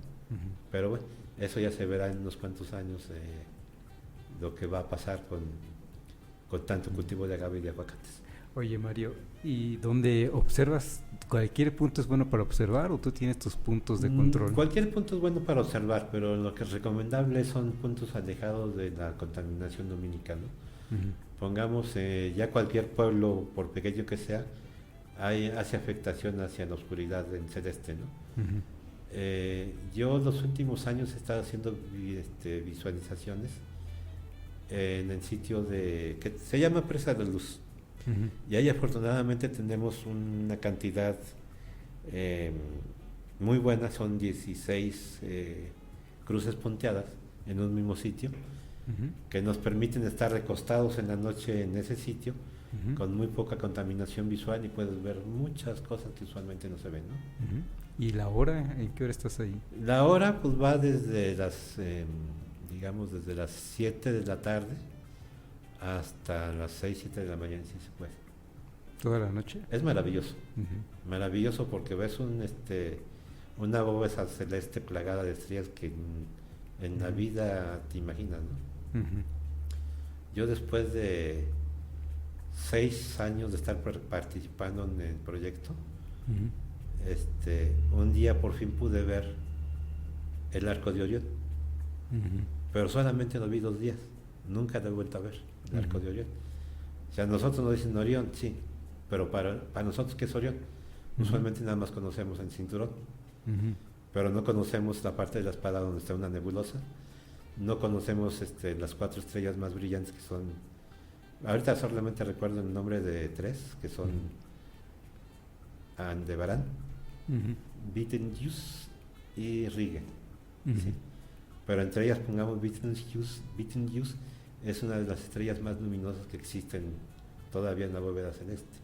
Pero bueno, eso ya se verá en unos cuantos años, lo que va a pasar con tanto cultivo de agave y de aguacates. Oye, Mario, ¿y dónde observas? ¿Cualquier punto es bueno para observar o tú tienes tus puntos de control? Cualquier punto es bueno para observar, pero lo que es recomendable son puntos alejados de la contaminación lumínica, ¿no? Pongamos, ya cualquier pueblo, por pequeño que sea, hace afectación hacia la oscuridad del celeste, ¿no? Yo los últimos años he estado haciendo visualizaciones en el sitio que se llama Presa de Luz. Y ahí afortunadamente tenemos una cantidad muy buena, son 16 cruces punteadas en un mismo sitio, que nos permiten estar recostados en la noche en ese sitio, con muy poca contaminación visual y puedes ver muchas cosas que usualmente no se ven, ¿no? ¿Y la hora? ¿En qué hora estás ahí? La hora pues va desde desde las 7 de la tarde hasta las 6, 7 de la mañana, si se puede. ¿Toda la noche? Es maravilloso, maravilloso porque ves una bóveda celeste plagada de estrellas que en la vida te imaginas, ¿no? Yo después de 6 años de estar participando en el proyecto, un día por fin pude ver el arco de Orión, pero solamente lo vi 2 días, nunca lo he vuelto a ver, el arco de Orión. O sea, nosotros nos dicen Orión, sí, pero para nosotros, ¿qué es Orión? Usualmente nada más conocemos el cinturón, pero no conocemos la parte de la espada donde está una nebulosa, no conocemos las 4 estrellas más brillantes que son, ahorita solamente recuerdo el nombre de 3, que son Aldebarán, Betelgeuse y Rigel, ¿sí? Pero entre ellas pongamos Betelgeuse es una de las estrellas más luminosas que existen todavía en la bóveda celeste.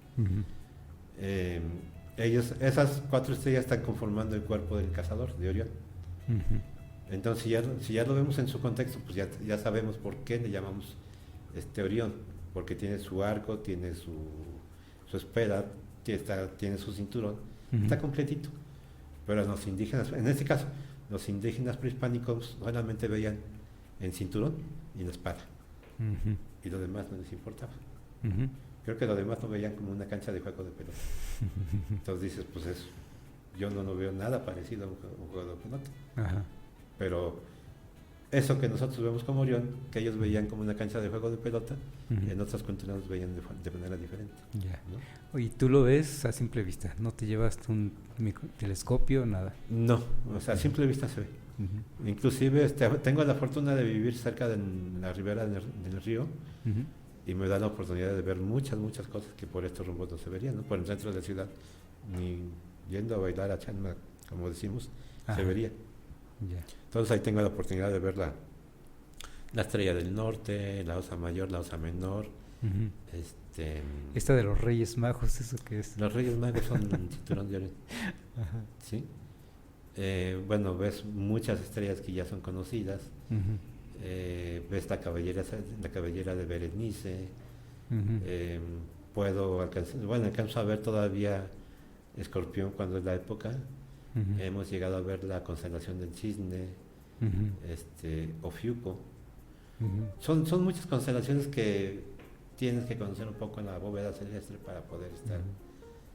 Esas 4 estrellas están conformando el cuerpo del cazador de Orión. Entonces si ya lo vemos en su contexto, pues ya sabemos por qué le llamamos Orión, porque tiene su arco, tiene su espada, tiene su cinturón, está completito. Pero los indígenas, en este caso, los indígenas prehispánicos solamente veían el cinturón y la espada, y lo demás no les importaba. Creo que lo demás lo veían como una cancha de juego de pelota. Entonces dices, pues eso, yo no veo nada parecido a un juego de pelota. Pero eso que nosotros vemos como Orión, que ellos veían como una cancha de juego de pelota, en otras culturas los veían de manera diferente. ¿No? Oye, tú lo ves a simple vista, no te llevas un telescopio, nada. No, o sea, a simple vista se ve. Inclusive tengo la fortuna de vivir cerca de la ribera del río, y me da la oportunidad de ver muchas cosas que por estos rumbos no se verían, ¿no? Por el centro de la ciudad, ni yendo a bailar a Chanma, como decimos, se vería. Entonces ahí tengo la oportunidad de ver la estrella del norte, la osa mayor, la osa menor. Esta de los Reyes Magos, ¿eso qué es? Los Reyes Magos son un cinturón de Orión. ¿Sí? Bueno, ves muchas estrellas que ya son conocidas. Ves la cabellera de Berenice. Alcanzo a ver todavía Escorpión cuando es la época. Hemos llegado a ver la constelación del Cisne, Ofiuco. Son muchas constelaciones que tienes que conocer un poco en la bóveda celeste para poder estar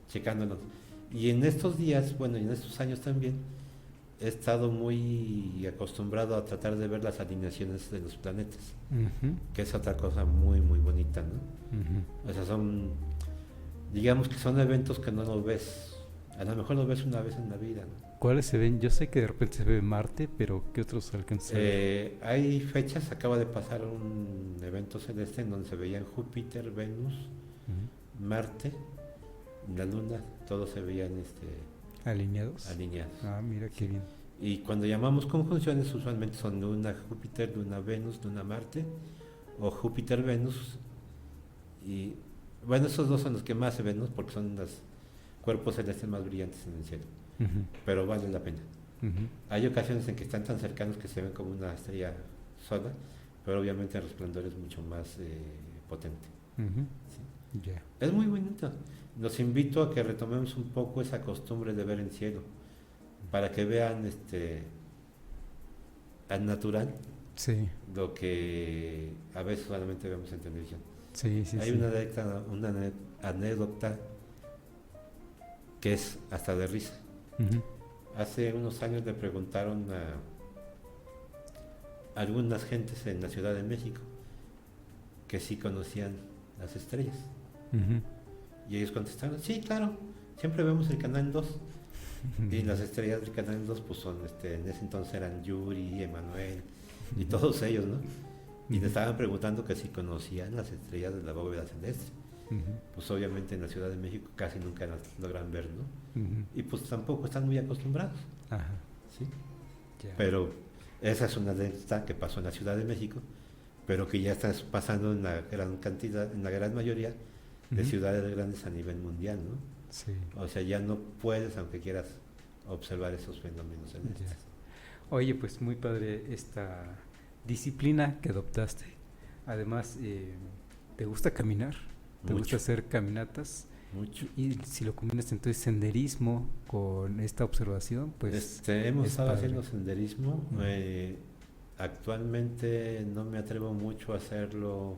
checándolos. Y en estos días, y en estos años también, he estado muy acostumbrado a tratar de ver las alineaciones de los planetas, que es otra cosa muy bonita, ¿no? O sea, digamos que son eventos que no los ves A lo mejor lo ves una vez en la vida, ¿no? ¿Cuáles se ven? Yo sé que de repente se ve Marte, pero ¿qué otros alcanzan a ver? Hay fechas, acaba de pasar un evento celeste en donde se veían Júpiter, Venus, Ujú. Marte, la Luna, todos se veían ¿Alineados? alineados. Ah, mira qué Sí. bien. Y cuando llamamos conjunciones, usualmente son Luna, Júpiter, Luna, Venus, Luna, Marte, o Júpiter, Venus. Y bueno, esos dos son los que más se ven, ¿no? Porque son los cuerpos celestes más brillantes en el cielo, Ujú, pero vale la pena. ujú, Hay ocasiones en que están tan cercanos que se ven como una estrella sola, pero obviamente el resplandor es mucho más potente. ujú. ¿Sí? Ya. Es muy bonito. Los invito a que retomemos un poco esa costumbre de ver el cielo, para que vean al natural Sí, lo que a veces solamente vemos en televisión. sí, sí, Hay sí. una anécdota que es hasta de risa. Ujú, Hace unos años le preguntaron a algunas gentes en la Ciudad de México que sí conocían las estrellas. ujú, Y ellos contestaron, sí, claro, siempre vemos el Canal 2. Y las estrellas del Canal 2 pues son, en ese entonces eran Yuri, Emanuel y todos ellos, ¿no? Y le ujú, estaban preguntando que si conocían las estrellas de la bóveda celeste. ujú, Pues obviamente en la Ciudad de México casi nunca las logran ver, ¿no? ujú. Y pues tampoco están muy acostumbrados, Ajá, ¿sí? ya. Pero esa es una anécdota que pasó en la Ciudad de México, pero que ya está pasando en la gran cantidad, en la gran mayoría de Ujú. ciudades grandes a nivel mundial, ¿no? Sí. O sea, ya no puedes, aunque quieras, observar esos fenómenos celestes. Ya. Oye, pues muy padre esta disciplina que adoptaste. Además, ¿te gusta caminar? ¿Te gusta Mucho, hacer caminatas? mucho. Y si lo combinas entonces senderismo con esta observación, pues Hemos es estado padre. haciendo senderismo. Ujú. Actualmente no me atrevo mucho a hacerlo,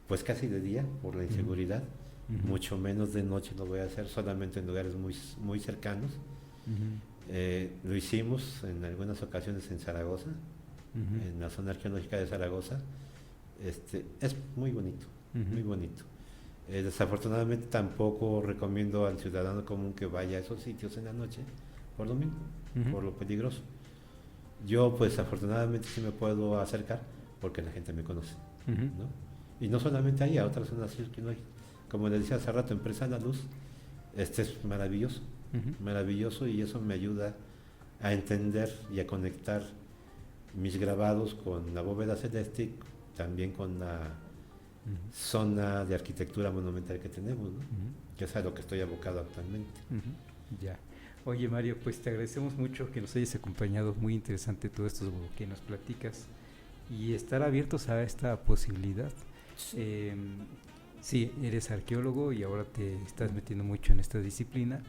pues casi de día, por la inseguridad. Ujú, Mucho menos de noche lo voy a hacer, solamente en lugares muy cercanos. ujú, Lo hicimos en algunas ocasiones en Zaragoza, ujú, en la zona arqueológica de Zaragoza. Es muy bonito, ujú. muy bonito. Desafortunadamente tampoco recomiendo al ciudadano común que vaya a esos sitios en la noche por lo mismo, Ujú. por lo peligroso. Yo pues afortunadamente sí me puedo acercar porque la gente me conoce, Ujú. ¿no? Y no solamente ahí, a otras zonas arqueológicas. Como les decía hace rato, Empresa La Luz, es maravilloso, Ujú. maravilloso, y eso me ayuda a entender y a conectar mis grabados con la bóveda celeste y también con la Ujú. zona de arquitectura monumental que tenemos, ¿no? Ujú. Que es a lo que estoy abocado actualmente. Ujú. Ya. Oye, Mario, pues te agradecemos mucho que nos hayas acompañado. Muy interesante todo esto que nos platicas y estar abiertos a esta posibilidad. Sí, eres arqueólogo y ahora te estás metiendo mucho en esta disciplina,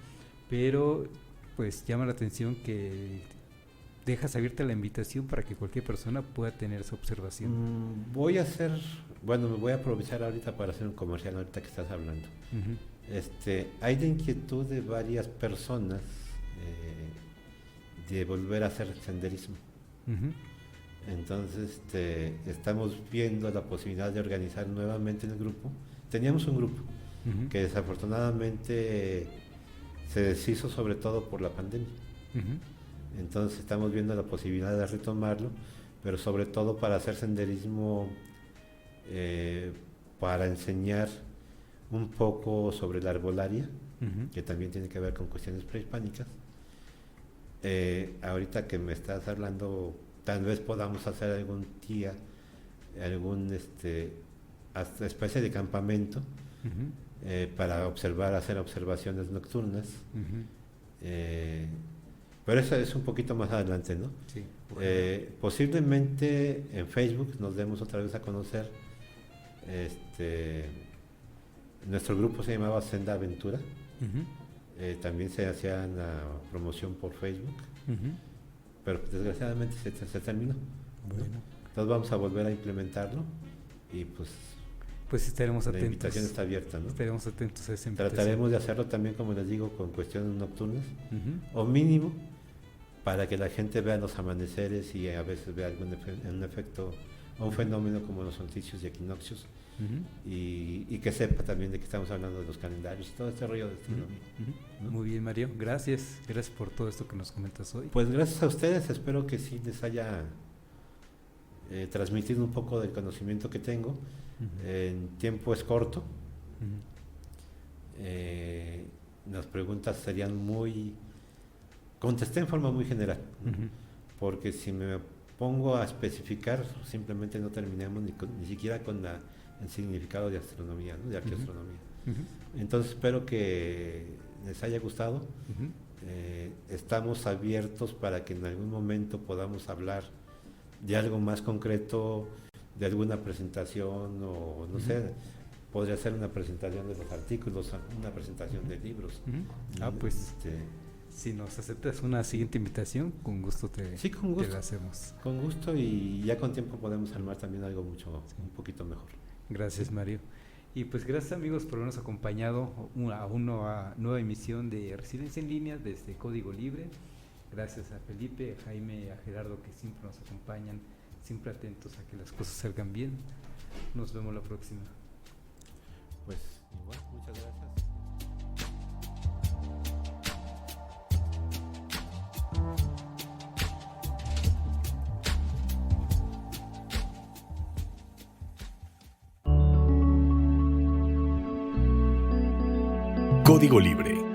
pero pues llama la atención que dejas abierta la invitación para que cualquier persona pueda tener esa observación. Voy a me voy a aprovechar ahorita para hacer un comercial ahorita que estás hablando. Ujú, Hay la inquietud de varias personas de volver a hacer senderismo. ujú, Entonces, estamos viendo la posibilidad de organizar nuevamente el grupo. Teníamos un grupo ujú, que desafortunadamente se deshizo sobre todo por la pandemia. ujú, Entonces estamos viendo la posibilidad de retomarlo, pero sobre todo para hacer senderismo, para enseñar un poco sobre la arbolaria, ujú. que también tiene que ver con cuestiones prehispánicas. Ahorita que me estás hablando, tal vez podamos hacer algún día, algún hasta especie de campamento Ujú, para hacer observaciones nocturnas. ujú. Pero eso es un poquito más adelante, ¿no? Sí. Posiblemente en Facebook nos demos otra vez a conocer. Nuestro grupo se llamaba Senda Aventura. Ujú, También se hacía la promoción por Facebook, ujú. pero desgraciadamente se terminó. Bueno, Entonces vamos a volver a implementarlo y pues pues estaremos la atentos. invitación está abierta, ¿no? Estaremos atentos a esa invitación. Trataremos de hacerlo también, como les digo, con cuestiones nocturnas, Ujú, o mínimo para que la gente vea los amaneceres y a veces vea un efecto o un fenómeno como los solsticios y equinoccios, y que sepa también de que estamos hablando de los calendarios y todo este rollo de astronomía. ¿No? Muy bien, Mario. Gracias por todo esto que nos comentas hoy. Pues gracias a ustedes, espero que sí les haya transmitido un poco del conocimiento que tengo. En tiempo es corto. Las preguntas serían contesté en forma muy general, porque si me pongo a especificar, simplemente no terminamos ni siquiera con el significado de astronomía, ¿no? De arqueoastronomía. Entonces espero que les haya gustado. Estamos abiertos para que en algún momento podamos hablar de algo más concreto, de alguna presentación o no sé, podría ser una presentación de los artículos, una presentación de libros. Pues si nos aceptas una siguiente invitación, con gusto te la hacemos. Con gusto, y ya con tiempo podemos armar también algo un poquito mejor. Gracias, Mario. Y pues gracias, amigos, por habernos acompañado a una nueva emisión de Resiliencia en Línea desde Código Libre. Gracias a Felipe, a Jaime, a Gerardo, que siempre nos acompañan, siempre atentos a que las cosas salgan bien. Nos vemos la próxima. Pues igual, muchas gracias. Código Libre.